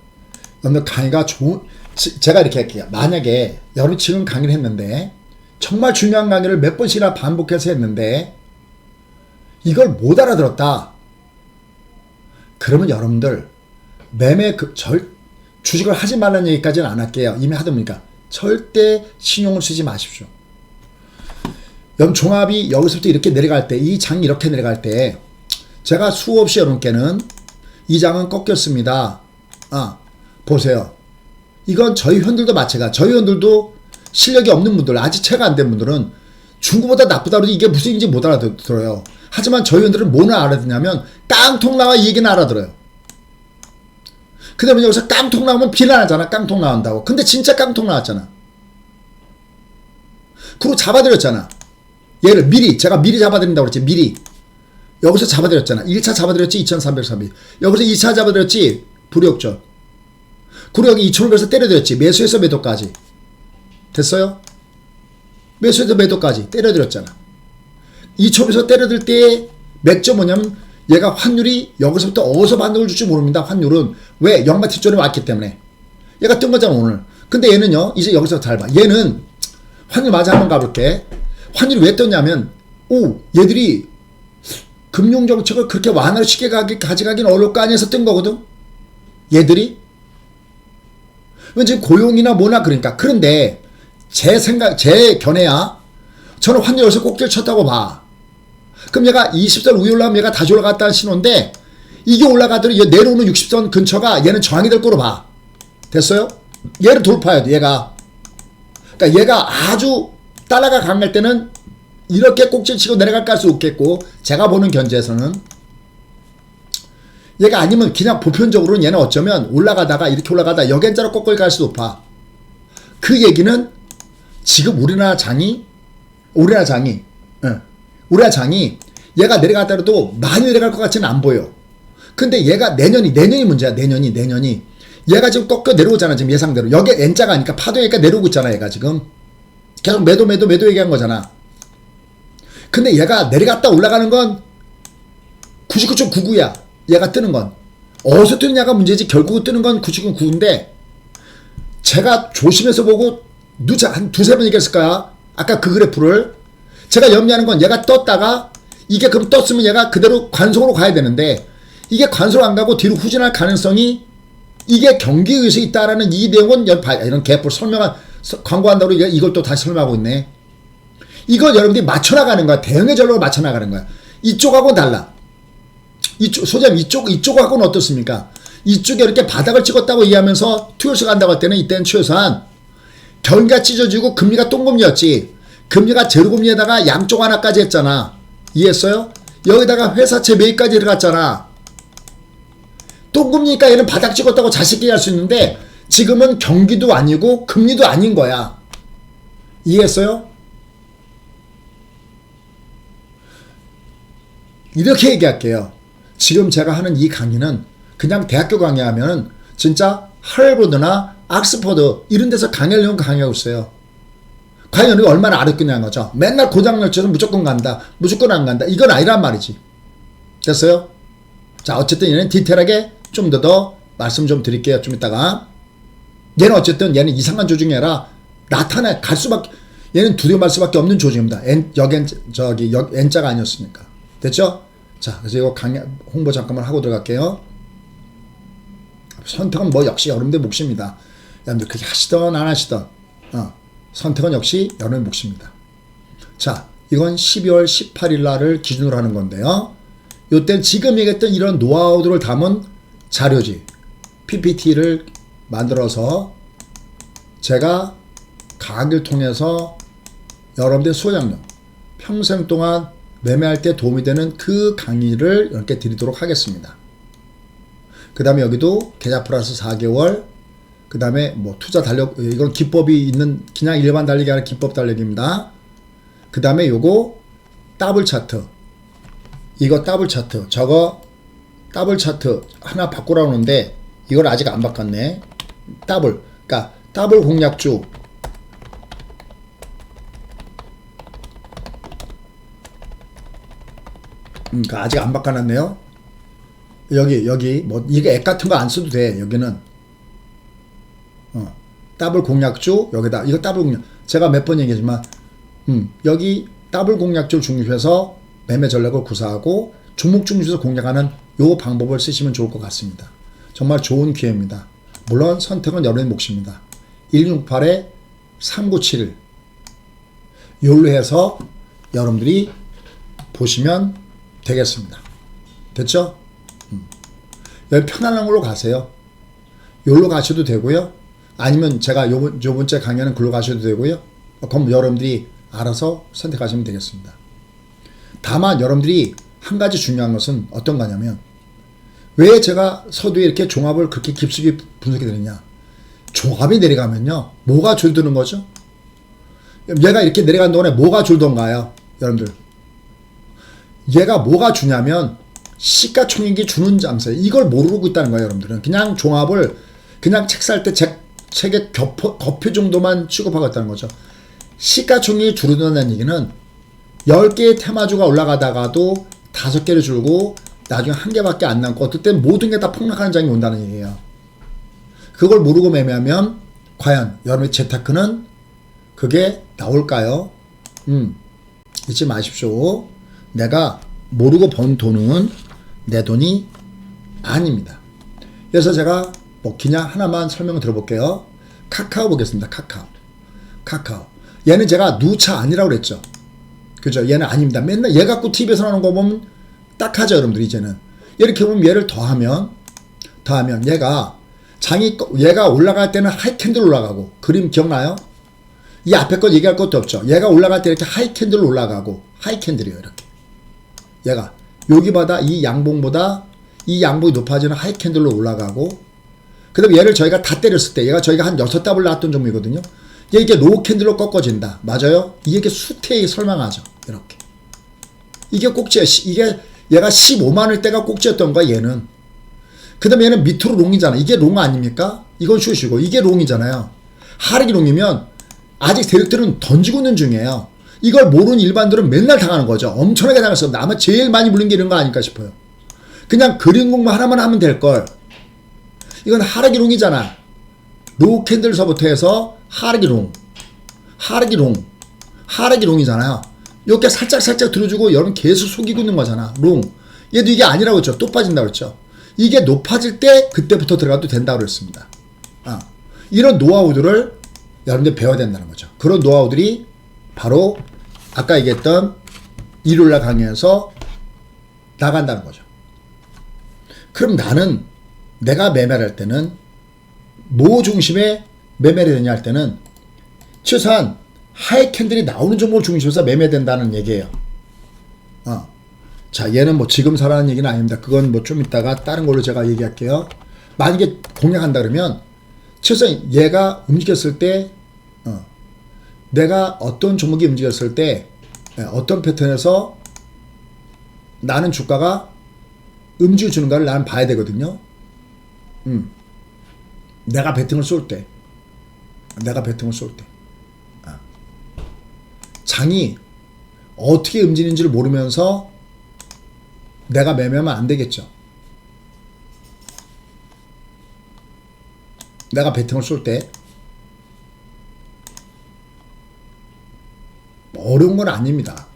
여러분들 강의가 제가 이렇게 할게요. 만약에 여러분 지금 강의를 했는데 정말 중요한 강의를 몇 번씩이나 반복해서 했는데 이걸 못 알아들었다. 그러면 여러분들 주식을 하지 말라는 얘기까지는 안 할게요. 이미 하다 보니까 절대 신용을 쓰지 마십시오. 여러분 종합이 여기서부터 이렇게 내려갈 때 이 장이 이렇게 내려갈 때 제가 수없이 여러분께는 이 장은 꺾였습니다. 보세요. 이건 저희 회원들도 마찬가지가. 저희 회원들도 실력이 없는 분들, 아직 체가 안 된 분들은 중국보다 나쁘다 그러지 이게 무슨 얘기인지 못 알아들어요. 하지만 저희 회원들은 뭐는 알아듣냐면 깡통 나와 이 얘기는 알아들어요. 그 다음에 여기서 깡통 나오면 비난하잖아. 깡통 나온다고. 근데 진짜 깡통 나왔잖아. 그리고 잡아드렸잖아. 얘를 제가 미리 잡아드린다고 그랬지. 미리. 여기서 잡아드렸잖아. 1차 잡아드렸지. 2303일. 여기서 2차 잡아드렸지. 불이역전. 그리고 여기 2500에서 때려드렸지. 매수해서 매도까지. 됐어요? 매수해서 매도까지 때려드렸잖아. 2초에서 때려들 때 맥점 뭐냐면 얘가 환율이 여기서부터 어디서 반등을 줄지 모릅니다. 환율은 왜? 영마 뒷전에 왔기 때문에 얘가 뜬 거잖아 오늘. 근데 얘는요 이제 여기서 잘 봐. 얘는 환율 맞아 한번 가볼게. 환율이 왜 떴냐면 얘들이 금융정책을 그렇게 완화를 쉽게 가져가긴 어려울 거 아니어서 뜬 거거든. 얘들이? 지금 고용이나 뭐나 그러니까. 그런데 제 생각, 제 견해야. 저는 환율 여기서 꼭지를 쳤다고 봐. 그럼 얘가 20선 위에 올라가면 얘가 다시 올라갔다는 신호인데 이게 올라가더니 내려오는 60선 근처가 얘는 저항이 될 거로 봐. 됐어요? 얘를 돌파해야 돼, 얘가. 그러니까 얘가 아주 달러가 강할 때는 이렇게 꼭지를 치고 내려갈 수 없겠고, 제가 보는 견제에서는 얘가 아니면 그냥 보편적으로는 얘는 어쩌면 올라가다가 이렇게 올라가다 역연자로 꺾을 갈 수도 높아. 그 얘기는 지금 우리나라 장이 얘가 내려갔다도 많이 내려갈 것 같지는 안 보여. 근데 얘가 내년이 문제야. 내년이 얘가 지금 꺾여 내려오잖아. 지금 예상대로 여기 N자가 아니까 파도니까 내려오고 있잖아. 얘가 지금 계속 매도 얘기한 거잖아. 근데 얘가 내려갔다 올라가는 건 99.99야. 얘가 뜨는 건 어디서 뜨느냐가 문제지. 결국 뜨는 건 99.9인데 제가 조심해서 보고 한 두세 번 얘기했을 거야. 아까 그 그래프를 제가 염려하는 건 얘가 떴다가 이게 그럼 떴으면 얘가 그대로 관성으로 가야 되는데 이게 관성으로 안 가고 뒤로 후진할 가능성이 이게 경기에 의해서 있다라는 이 내용은 이런 개뿔 광고한다고 이걸 또 다시 설명하고 있네. 이걸 여러분들이 맞춰나가는 거야. 대응의 전략을 맞춰나가는 거야. 이쪽하고는 달라. 소재님 이쪽하고는 어떻습니까? 이쪽에 이렇게 바닥을 찍었다고 이해하면서 투여시 간다고 할 때는 이때는 최소한 경기가 찢어지고 금리가 똥금리였지. 금리가 제로금리에다가 양쪽 하나까지 했잖아. 이해했어요? 여기다가 회사채 매입까지 들어갔잖아. 똥금리니까 얘는 바닥 찍었다고 자식이 할 수 있는데 지금은 경기도 아니고 금리도 아닌 거야. 이해했어요? 이렇게 얘기할게요. 지금 제가 하는 이 강의는 그냥 대학교 강의하면 진짜 하버드나 옥스퍼드 이런 데서 강의하려고 강의하고 있어요. 과연 우리가 얼마나 알았겠냐는 거죠. 맨날 고장날처럼 무조건 간다. 무조건 안 간다. 이건 아니란 말이지. 됐어요? 자, 어쨌든 얘는 디테일하게 좀 더 말씀 좀 드릴게요. 좀 이따가. 얘는 어쨌든 얘는 이상한 조직이 아니라 갈 수밖에, 얘는 두려움할 수밖에 없는 조직입니다. N자가 아니었으니까. 됐죠? 자, 그래서 이거 강의 홍보 잠깐만 하고 들어갈게요. 선택은 뭐 역시 여러분들 몫입니다. 여러분들 그렇게 하시던 안 하시던 선택은 역시 여러분의 몫입니다. 자, 이건 12월 18일 날을 기준으로 하는 건데요. 요때 지금 얘기했던 이런 노하우들을 담은 자료지. PPT를 만들어서 제가 강의를 통해서 여러분들 소장력 평생 동안 매매할 때 도움이 되는 그 강의를 이렇게 드리도록 하겠습니다. 그 다음에 여기도 계좌 플러스 4개월, 그 다음에 뭐 투자 달력, 이건 기법이 있는 그냥 일반 달리기 아니라 기법 달리기입니다. 그 다음에 요거 더블 차트, 이거 더블 차트, 저거 더블 차트 하나 바꾸라고 하는데 이걸 아직 안 바꿨네. 그러니까 더블 공략주, 아직 안 바꿔놨네요. 여기 뭐 이게 앱 같은 거 안 써도 돼. 여기는 더블 공략주 여기다 이거 더블 공략, 제가 몇 번 얘기했지만 여기 더블 공략주 중심해서 매매 전략을 구사하고 종목 중심에서 공략하는 요 방법을 쓰시면 좋을 것 같습니다. 정말 좋은 기회입니다. 물론 선택은 여러분의 몫입니다. 1668에 3971 요로 해서 여러분들이 보시면 되겠습니다. 됐죠? 여기 편안한 걸로 가세요. 요로 가셔도 되고요. 아니면 제가 요 번째 강의는 글로 가셔도 되고요. 그럼 여러분들이 알아서 선택하시면 되겠습니다. 다만 여러분들이 한 가지 중요한 것은 어떤 거냐면 왜 제가 서두에 이렇게 종합을 그렇게 깊숙이 분석해 드리냐. 종합이 내려가면요. 뭐가 줄드는 거죠? 얘가 이렇게 내려간 동안에 뭐가 줄던가요? 여러분들. 얘가 뭐가 주냐면 시가총액이 주는 장세. 이걸 모르고 있다는 거예요. 여러분들은. 그냥 종합을 그냥 책 살 때 책의 거표 정도만 취급하고 있다는 거죠. 시가총액이 줄어든다는 얘기는 10개의 테마주가 올라가다가도 5개를 줄고 나중에 1개밖에 안 남고 어떨 땐 모든 게 다 폭락하는 장이 온다는 얘기예요. 그걸 모르고 매매하면 과연 여러분의 재테크는 그게 나올까요? 잊지 마십시오. 내가 모르고 번 돈은 내 돈이 아닙니다. 그래서 제가 뭐 그냥 하나만 설명 들어볼게요. 카카오 보겠습니다. 카카오. 얘는 제가 누차 아니라고 그랬죠. 그죠? 얘는 아닙니다. 맨날 얘 갖고 TV에서 나오는 거 보면 딱 하죠, 여러분들. 이제는 이렇게 보면 얘를 더하면 얘가 올라갈 때는 하이 캔들 올라가고, 그림 기억나요? 이 앞에 거 얘기할 것도 없죠. 얘가 올라갈 때 이렇게 하이 캔들 올라가고, 하이 캔들이에요. 이렇게 얘가 여기보다 이 양봉이 높아지는 하이 캔들로 올라가고, 그 다음에 얘를 저희가 다 때렸을 때 저희가 한 6답을 나왔던 종목이거든요. 이게 로우 캔들로 꺾어진다. 맞아요? 이게 수태에 설명하죠. 이렇게. 이게 꼭지야. 얘가 15만원 때가 꼭지였던 거야, 얘는. 그 다음에 얘는 밑으로 롱이잖아. 이게 롱 아닙니까? 이건 숏이고, 이게 롱이잖아요. 하락이 롱이면 아직 세력들은 던지고 있는 중이에요. 이걸 모르는 일반들은 맨날 당하는 거죠. 엄청나게 당했어. 아마 제일 많이 불린 게 이런 거 아닐까 싶어요. 그냥 그림 공부 하나만 하면 될걸. 이건 하락이 롱이잖아. 로우 캔들서부터 해서 하락이 롱이잖아요. 이렇게 살짝 들어주고 여러분 계속 속이고 있는 거잖아. 롱. 얘도 이게 아니라고 했죠. 또 빠진다고 했죠. 이게 높아질 때 그때부터 들어가도 된다고 그랬습니다. 이런 노하우들을 여러분들 배워야 된다는 거죠. 그런 노하우들이 바로 아까 얘기했던 일요일날 강의에서 나간다는 거죠. 그럼 나는 내가 매매를 할 때는 뭐 중심에 매매를 되냐 할 때는 최소한 하이 캔들이 나오는 종목을 중심에서 매매된다는 얘기예요. 자, 얘는 뭐 지금 사라는 얘기는 아닙니다. 그건 뭐 좀 이따가 다른 걸로 제가 얘기할게요. 만약에 공략한다 그러면 최소한 얘가 움직였을 때 내가 어떤 종목이 움직였을 때 어떤 패턴에서 나는 주가가 움직여 주는가를 나는 봐야 되거든요. 내가 배팅을 쏠 때 장이 어떻게 움직이는지를 모르면서 내가 매매하면 안 되겠죠. 내가 배팅을 쏠 때 어려운 건 아닙니다.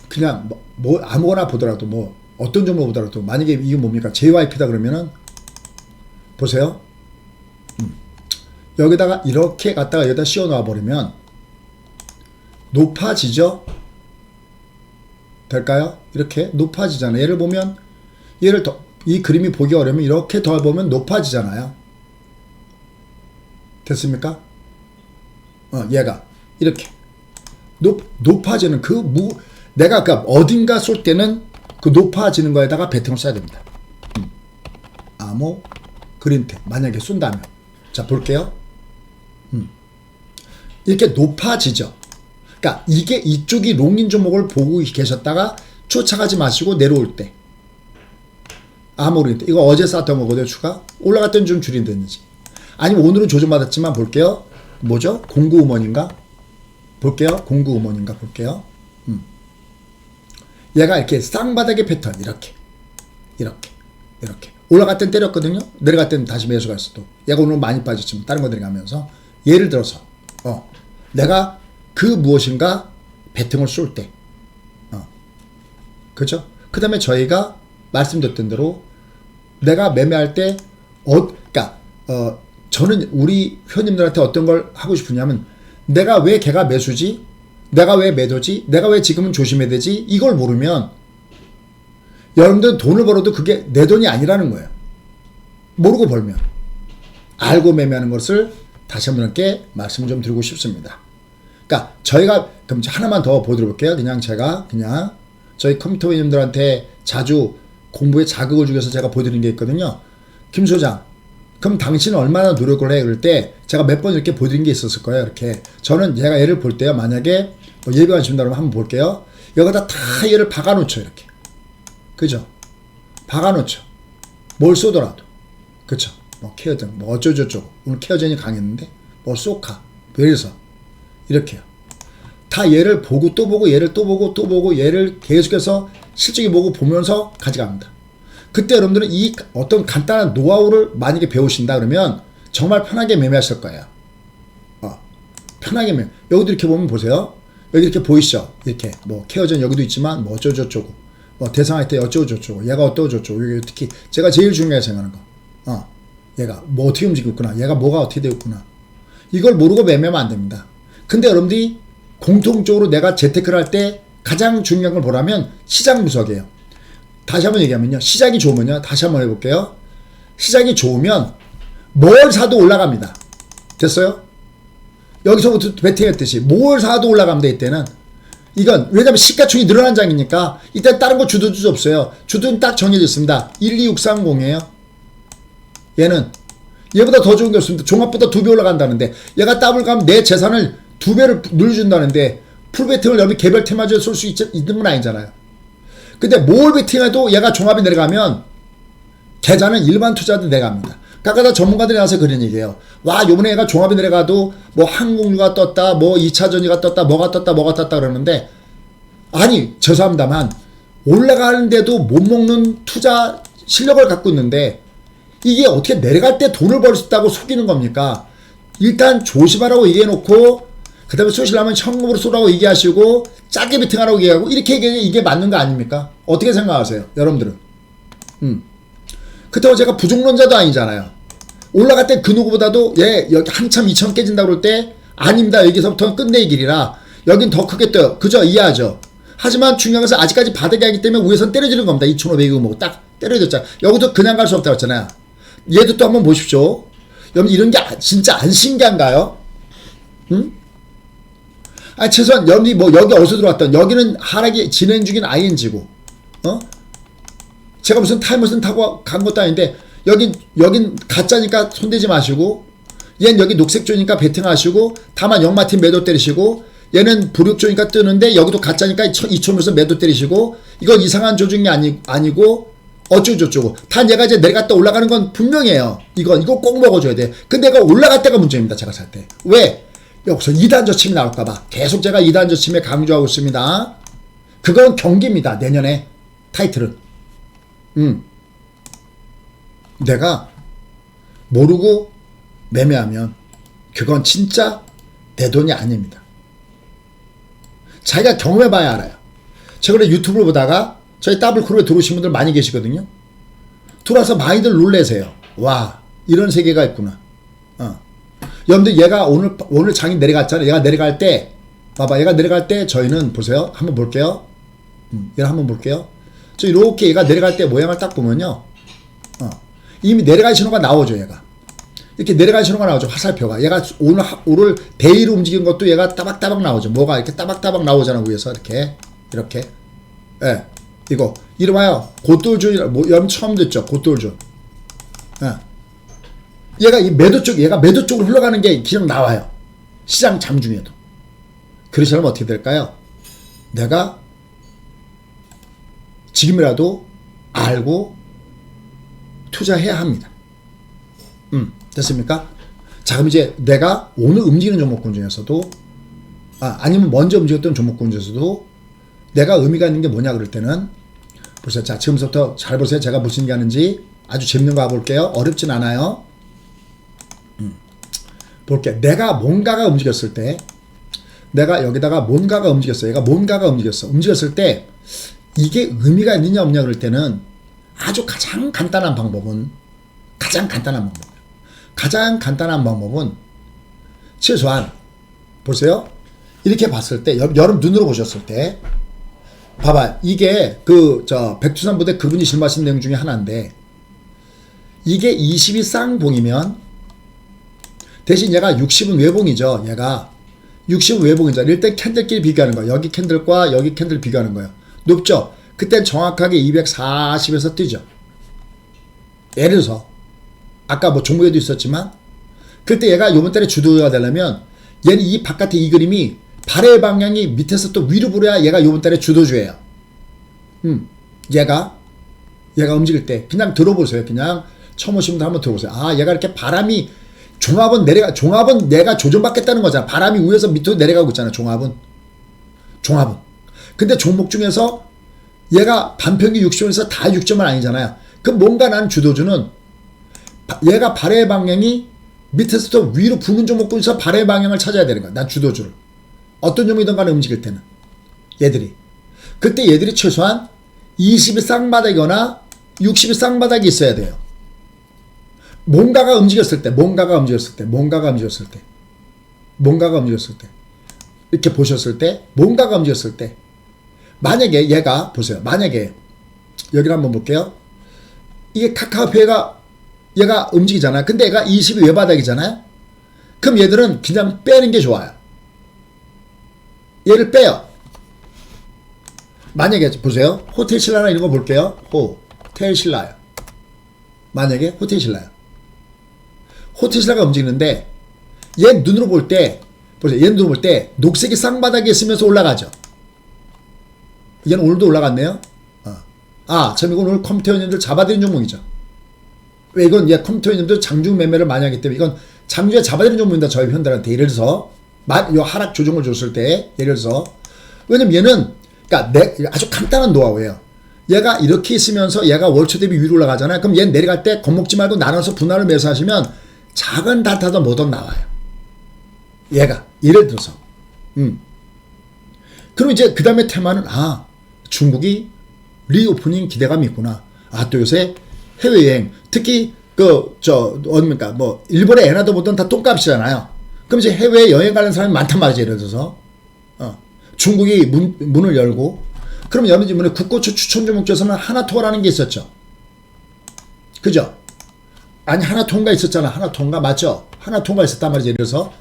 그냥 뭐 아무거나 보더라도 뭐 어떤 종목 보더라도 만약에 이게 뭡니까? JYP다 그러면은 보세요. 여기다가 이렇게 갖다가 여기다 씌워 놔 버리면 높아지죠? 될까요? 이렇게 높아지잖아요. 얘를 보면 이 그림이 보기 어려우면 이렇게 더 보면 높아지잖아요. 됐습니까? 얘가 이렇게 높아지는 내가 아까 어딘가 쏠 때는 그 높아지는 거에다가 배팅을 써야 됩니다. 아모 그린테 만약에 쏜다면 자 볼게요. 이렇게 높아지죠. 그러니까 이쪽이 롱인 종목을 보고 계셨다가 쫓아가지 마시고 내려올 때 아모그린테 이거 어제 쌌던 거거든요. 추가 올라갈 때는 좀 줄인다든지 아니면 오늘은 조정받았지만 볼게요. 뭐죠? 공구음원인가? 볼게요. 공구음원인가 볼게요. 얘가 이렇게 쌍바닥의 패턴 이렇게 올라갈 땐 때렸거든요. 내려갈 때는 다시 매수가 있어. 또 얘가 오늘 많이 빠졌지만 다른 거 들어가면서 예를 들어서 내가 그 무엇인가 배팅을 쏠 때 그죠? 그 다음에 저희가 말씀드렸던 대로 내가 매매할 때 저는 우리 회원님들한테 어떤 걸 하고 싶으냐면 내가 왜 걔가 매수지? 내가 왜 매도지? 내가 왜 지금은 조심해야 되지? 이걸 모르면 여러분들은 돈을 벌어도 그게 내 돈이 아니라는 거예요. 모르고 벌면. 알고 매매하는 것을 다시 한 분께 말씀을 좀 드리고 싶습니다. 그러니까 저희가 그럼 하나만 더 보도록 볼게요. 제가 저희 컴퓨터 회원님들한테 자주 공부에 자극을 주기 위해서 제가 보여드리는 게 있거든요. 김 소장, 그럼 당신은 얼마나 노력을 해? 그럴 때 제가 몇 번 이렇게 보여드린 게 있었을 거예요. 이렇게 저는 제가 얘를 볼 때요. 만약에 예비가 하신다면 한번 볼게요. 여기다 다 얘를 박아놓죠. 이렇게. 그죠? 박아놓죠. 뭘 쏘더라도. 그쵸? 케어전, 어쩌고저쩌고. 오늘 케어전이 강했는데, 쏘카. 그래서, 이렇게요. 다 얘를 보고 또 보고, 얘를 또 보고, 또 보고, 얘를 계속해서 실적이 보면서 가져갑니다. 그때 여러분들은 이 어떤 간단한 노하우를 만약에 배우신다 그러면 정말 편하게 매매하실 거예요. 편하게 매매. 여기도 이렇게 보면 보세요. 여기 이렇게 보이시죠? 이렇게. 케어전 여기도 있지만, 어쩌고저쩌고. 대상할 때 어쩌고저쩌고. 얘가 어떠고저쩌고. 특히 제가 제일 중요하게 생각하는 거. 얘가 뭐 어떻게 움직이고 있구나. 얘가 뭐가 어떻게 되고 있구나. 이걸 모르고 매매하면 안 됩니다. 근데 여러분들이 공통적으로 내가 재테크를 할 때 가장 중요한 걸 보라면 시장 분석이에요. 다시 한번 얘기하면요. 시작이 좋으면요. 다시 한번 해볼게요. 시작이 좋으면 뭘 사도 올라갑니다. 됐어요? 여기서부터 베팅했듯이 뭘 사도 올라갑니다. 이때는. 이건 왜냐면 시가총이 늘어난 장이니까 일단 다른 거 주도 주도 없어요. 주도는 딱 정해져 있습니다. 12630이에요. 얘는 얘보다 더 좋은 게 없습니다. 종합보다 2배 올라간다는데 얘가 더블 가면 내 재산을 2배를 늘려준다는데 풀베팅을 여러분 개별 테마주에 쏠 수 있는 건 아니잖아요. 근데 뭘 베팅해도 얘가 종합이 내려가면 계좌는 일반 투자도 내려갑니다. 아까 다 전문가들이 나와서 그런 얘기예요. 와 요번에 얘가 종합이 내려가도 뭐 항공유가 떴다 뭐 2차전지가 떴다 뭐가 떴다 그러는데 아니 죄송합니다만 올라가는데도 못 먹는 투자 실력을 갖고 있는데 이게 어떻게 내려갈 때 돈을 벌 수 있다고 속이는 겁니까? 일단 조심하라고 얘기해놓고 그 다음에 쏘시려면 현금으로 쏘라고 얘기하시고 작게 베팅하라고 얘기하고 이렇게 얘기해 이게 맞는 거 아닙니까? 어떻게 생각하세요? 여러분들은. 그렇다고 제가 부족론자도 아니잖아요. 올라갈 때 그 누구보다도 여기 한참 2천 깨진다고 그럴 때 아닙니다. 여기서부터는 끝내의 길이라 여긴 더 크게 떠요. 그죠? 이해하죠? 하지만 중요한 것은 아직까지 바닥이 하기 때문에 위에선 때려지는 겁니다. 2,500이 뭐 딱 때려졌잖아. 여기도 그냥 갈 수 없다고 했잖아요. 얘도 또 한번 보십시오. 여러분 이런 게 진짜 안 신기한가요? 응? 아니 최소한 여러분이 뭐 여기 어디서 들어왔던 여기는 하락이 진행 중인 ING고 제가 무슨 타임머신 타고 간 것도 아닌데 여긴 가짜니까 손대지 마시고 얘는 여기 녹색조니까 베팅하시고 다만 영마팀 매도 때리시고 얘는 불육조니까 뜨는데 여기도 가짜니까 2,000에서 매도 때리시고 이건 이상한 조정이 아니고 어쩌고저쩌고 단 얘가 이제 내려갔다 올라가는 건 분명해요. 이거 꼭 먹어줘야 돼. 근데 얘가 올라갈 때가 문제입니다. 제가 살 때. 왜? 여기서 2단 저침이 나올까봐 계속 제가 2단 저침에 강조하고 있습니다. 그건 경기입니다. 내년에 타이틀은. 내가 모르고 매매하면 그건 진짜 내 돈이 아닙니다. 자기가 경험해봐야 알아요. 최근에 유튜브를 보다가 저희 더블크루에 들어오신 분들 많이 계시거든요. 들어와서 많이들 놀래세요. 와 이런 세계가 있구나. 여러분들 얘가 오늘 장이 내려갔잖아요. 얘가 내려갈 때 봐봐 얘가 내려갈 때 저희는 보세요. 한번 볼게요. 얘를 한번 볼게요. 저 이렇게 얘가 내려갈 때 모양을 딱 보면요. 이미 내려갈 신호가 나오죠. 얘가 이렇게 내려갈 신호가 나오죠. 화살표가 얘가 오늘 데이로 움직인 것도 얘가 따박따박 나오죠. 뭐가 이렇게 따박따박 나오잖아. 위에서 이렇게 예. 이거 이름하여 고돌존이라 뭐 여러분 처음 듣죠. 고돌존. 얘가 이 매도 쪽으로 흘러가는 게 그냥 나와요. 시장 장중에도. 그러시면 어떻게 될까요? 내가 지금이라도 알고 투자해야 합니다. 됐습니까? 자 그럼 이제 내가 오늘 움직이는 종목군 중에서도 아니면 먼저 움직였던 종목군 중에서도 내가 의미가 있는 게 뭐냐 그럴 때는 보세요. 자 지금부터 잘 보세요. 제가 무슨 얘기 하는지 아주 재밌는 거 봐볼게요. 어렵진 않아요. 볼게요. 내가 뭔가가 움직였을 때 내가 여기다가 뭔가가 움직였어요. 얘가 뭔가가 움직였을 때 이게 의미가 있느냐 없냐 그럴 때는 아주 가장 간단한 방법은 최소한 보세요. 이렇게 봤을 때 여러분 눈으로 보셨을 때 봐봐 이게 백두산부대 그분이 질문하신 내용 중에 하나인데 이게 20이 쌍봉이면 대신 얘가 60은 외봉이죠. 얘가 60은 외봉이죠. 일단 캔들끼리 비교하는 거예요. 여기 캔들과 여기 캔들 비교하는 거예요. 높죠? 그때 정확하게 240에서 뛰죠. 예를 들어서 아까 뭐 종목에도 있었지만 그때 얘가 요번 달에 주도가 되려면 얘는 이 바깥에 이 그림이 발의 방향이 밑에서 또 위로 불어야 얘가 요번 달에 주도주예요. 얘가 움직일 때 그냥 들어보세요. 그냥 처음 오신 분들 한번 들어보세요. 얘가 이렇게 바람이 종합은 내가 조정받겠다는 거잖아. 바람이 위에서 밑으로 내려가고 있잖아. 종합은. 근데 종목 중에서 얘가 반평균 60점에서 다 6점은 아니잖아요. 그럼 뭔가 난 주도주는 얘가 발의 방향이 밑에서부터 위로 부는 종목군에서 발의 방향을 찾아야 되는 거야. 난 주도주를. 어떤 종목이든 간에 움직일 때는. 그때 얘들이 최소한 20이 쌍바닥이거나 60이 쌍바닥이 있어야 돼요. 뭔가가 움직였을 때 이렇게 보셨을 때 뭔가가 움직였을 때 만약에 얘가 보세요. 만약에 여기를 한번 볼게요. 이게 카카오페이가 얘가 움직이잖아요. 근데 얘가 20이 외바닥이잖아요. 그럼 얘들은 그냥 빼는 게 좋아요. 얘를 빼요. 만약에 보세요. 호텔신라나 이런 거 볼게요. 호텔신라요. 만약에 호텔신라요. 호텔신라가 움직이는데 얘 눈으로 볼 때 보세요. 얘 눈으로 볼 때 녹색이 쌍바닥에 있으면서 올라가죠. 얘는 오늘도 올라갔네요. 참 이건 오늘 컴퓨터 회원님들 잡아들인 종목이죠. 왜 이건 컴퓨터 회원님들 장중 매매를 많이 하기 때문에 이건 장중에 잡아들인 종목입니다. 저희 회원들한테 예를 들어서 요 하락 조정을 줬을 때 예를 들어서 왜냐면 얘는 그러니까 아주 간단한 노하우예요. 얘가 이렇게 있으면서 얘가 월초 대비 위로 올라가잖아요. 그럼 얘 내려갈 때 겁먹지 말고 나눠서 분할을 매수하시면 작은 단타도 뭐든 나와요. 얘가 예를 들어서 그럼 이제 그 다음에 테마는 중국이 리오프닝 기대감이 있구나. 또 요새 해외여행 특히 어딥니까 뭐 일본의 엔화도 보던 다 똥값이잖아요. 그럼 이제 해외 여행 가는 사람이 많단 말이죠. 예를 들어서 중국이 문을 열고 그럼 여러분 이번에 국고초 추천 종목 중에서는 하나통화라는 게 있었죠. 그죠? 아니 하나통가 있었잖아. 하나통가 맞죠? 하나통가 있었단 말이죠. 예를 들어서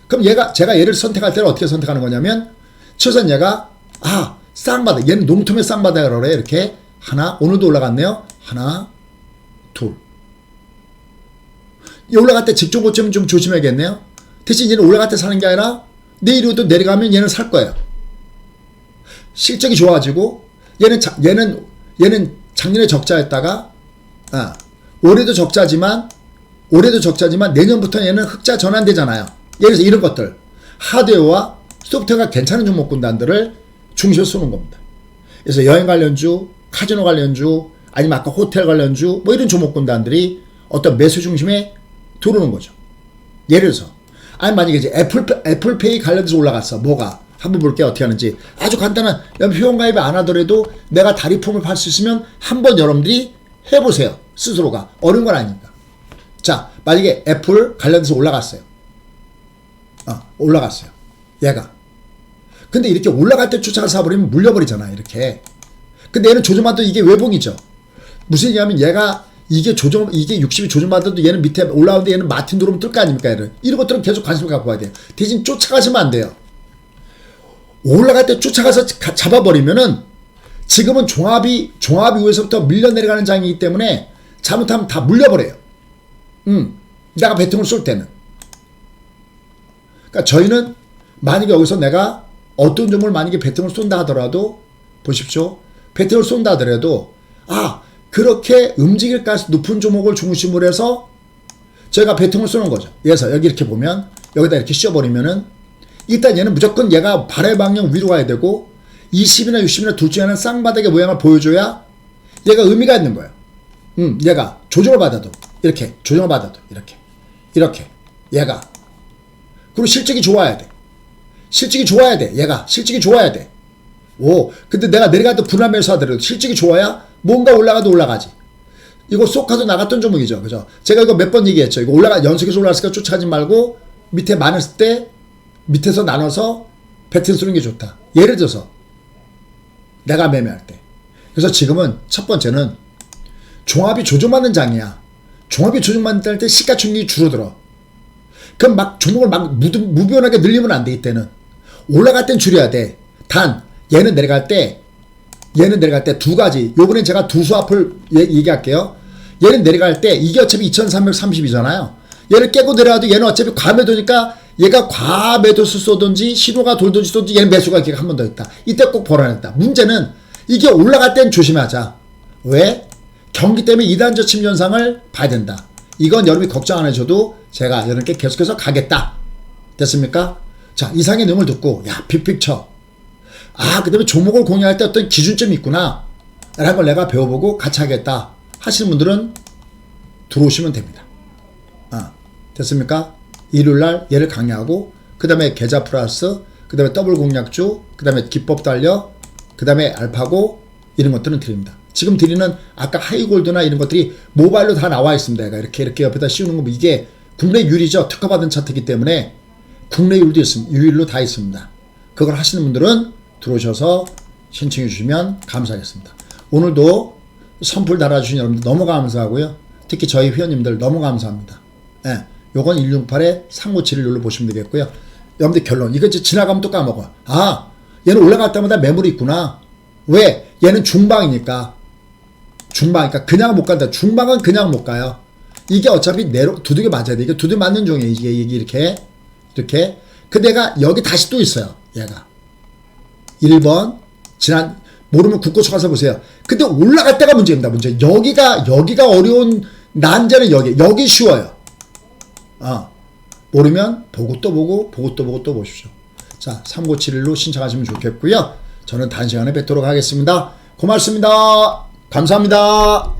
그럼 제가 얘를 선택할 때는 어떻게 선택하는 거냐면 최소한 얘가 쌍바닥 얘는 농통의 쌍바닥이라고 그래. 이렇게 하나 오늘도 올라갔네요. 하나 둘 올라갈 때 직전 고점 좀 조심해야겠네요. 대신 얘는 올라갈 때 사는 게 아니라 내일도 내려가면 얘는 살 거예요. 실적이 좋아지고 얘는 작년에 적자였다가 올해도 적자지만 내년부터는 얘는 흑자 전환되잖아요. 예를 들어서 이런 것들 하드웨어와 소프트웨어가 괜찮은 종목군단들을 중시로 쏘는 겁니다. 그래서 여행 관련주, 카지노 관련주, 아니면 아까 호텔 관련주 뭐 이런 종목군단들이 어떤 매수 중심에 들어오는 거죠. 예를 들어서 만약에 이제 애플페이 관련돼서 올라갔어. 뭐가? 한번 볼게요. 어떻게 하는지. 아주 간단한 회원가입 안 하더라도 내가 다리폼을 팔 수 있으면 한번 여러분들이 해보세요. 스스로가. 어려운 건 아니니까. 자, 만약에 애플 관련돼서 올라갔어요. 올라갔어요. 얘가. 근데 이렇게 올라갈 때 쫓아가 사버리면 물려버리잖아. 이렇게. 근데 얘는 조정받아도 이게 외봉이죠. 무슨 얘기냐면 얘가 이게 60이 조정받아도 얘는 밑에 올라오는데 얘는 마틴 들어오면 뜰 거 아닙니까? 얘는. 이런 것들은 계속 관심을 갖고 봐야 돼요. 대신 쫓아가시면 안 돼요. 올라갈 때 쫓아가서 잡아버리면은 지금은 종합이 위에서부터 밀려 내려가는 장이기 때문에 잘못하면 다 물려버려요. 내가 배팅을 쏠 때는. 그러니까 저희는 만약에 여기서 내가 어떤 종목을 만약에 배팅을 쏜다 하더라도 보십시오. 배팅을 쏜다 하더라도 그렇게 움직일 가능성이 높은 종목을 중심으로 해서 저희가 배팅을 쏘는 거죠. 그래서 여기 이렇게 보면 여기다 이렇게 씌워버리면은 일단 얘는 무조건 얘가 발의 방향 위로 가야 되고 20이나 60이나 둘 중에 하나는 쌍바닥의 모양을 보여줘야 얘가 의미가 있는 거예요. 얘가 조정을 받아도 이렇게 조정을 받아도 이렇게 얘가 그리고 실적이 좋아야 돼. 얘가 실적이 좋아야 돼. 근데 내가 내려갈 때 분할 매수하더라도 실적이 좋아야 뭔가 올라가도 올라가지. 이거 쏙 하도 나갔던 종목이죠. 그죠? 제가 이거 몇 번 얘기했죠. 이거 연속해서 올라갔으니까 쫓아가지 말고 밑에 많았을 때 밑에서 나눠서 배팅 쏘는 게 좋다. 예를 들어서 내가 매매할 때. 그래서 지금은 첫 번째는 종합이 조정받는 장이야. 종합이 조정받는 때 시가총액이 줄어들어. 그럼 종목을 무변하게 늘리면 안 돼. 이때는 올라갈 땐 줄여야 돼. 단 얘는 내려갈 때 두 가지. 요번엔 제가 두 수합을 얘기할게요. 얘는 내려갈 때 이게 어차피 2330이잖아요. 얘를 깨고 내려와도 얘는 어차피 과매도니까 얘가 과매도수 쏘든지 신호가 돌든지 쏘든지 얘는 매수가 한 번 더 있다. 이때 꼭 벌어냈다. 문제는 이게 올라갈 땐 조심하자. 왜? 경기 때문에 이단 저침 현상을 봐야 된다. 이건 여러분이 걱정 안 해줘도 제가 여러분께 계속해서 가겠다. 됐습니까? 자, 이상의 내용을 듣고 빅픽처. 그 다음에 종목을 공유할 때 어떤 기준점이 있구나 라는 걸 내가 배워보고 같이 하겠다 하시는 분들은 들어오시면 됩니다. 됐습니까? 일요일날 얘를 강의하고 그 다음에 계좌 플러스 그 다음에 더블 공략주 그 다음에 기법 달려 그 다음에 알파고 이런 것들은 드립니다. 지금 드리는 아까 하이골드나 이런 것들이 모바일로 다 나와 있습니다. 얘가 이렇게 옆에다 씌우는 거 이게 국내 유일이죠. 특허받은 차트이기 때문에 국내 유일도 있습니다. 유일로 다 있습니다. 그걸 하시는 분들은 들어오셔서 신청해 주시면 감사하겠습니다. 오늘도 선풀 달아주신 여러분들 너무 감사하고요. 특히 저희 회원님들 너무 감사합니다. 예, 요건 168-3971 눌러보시면 되겠고요. 여러분들 결론. 이거 이제 지나가면 또 까먹어. 아, 얘는 올라갈 때마다 매물이 있구나. 왜? 얘는 중방이니까. 중방이니까 그냥 못 간다. 중방은 그냥 못 가요. 이게 어차피 두둑이 맞아야 돼. 이게 두둑이 맞는 종이에요. 이게 이렇게. 근데 내가 여기 다시 또 있어요. 얘가. 1번. 모르면 국고초 가서 보세요. 근데 올라갈 때가 문제입니다. 문제. 여기가 어려운 난제는 여기 쉬워요. 모르면 보고 또 보고 또 보십시오. 자, 3971로 신청하시면 좋겠고요. 저는 단시간에 뵙도록 하겠습니다. 고맙습니다. 감사합니다.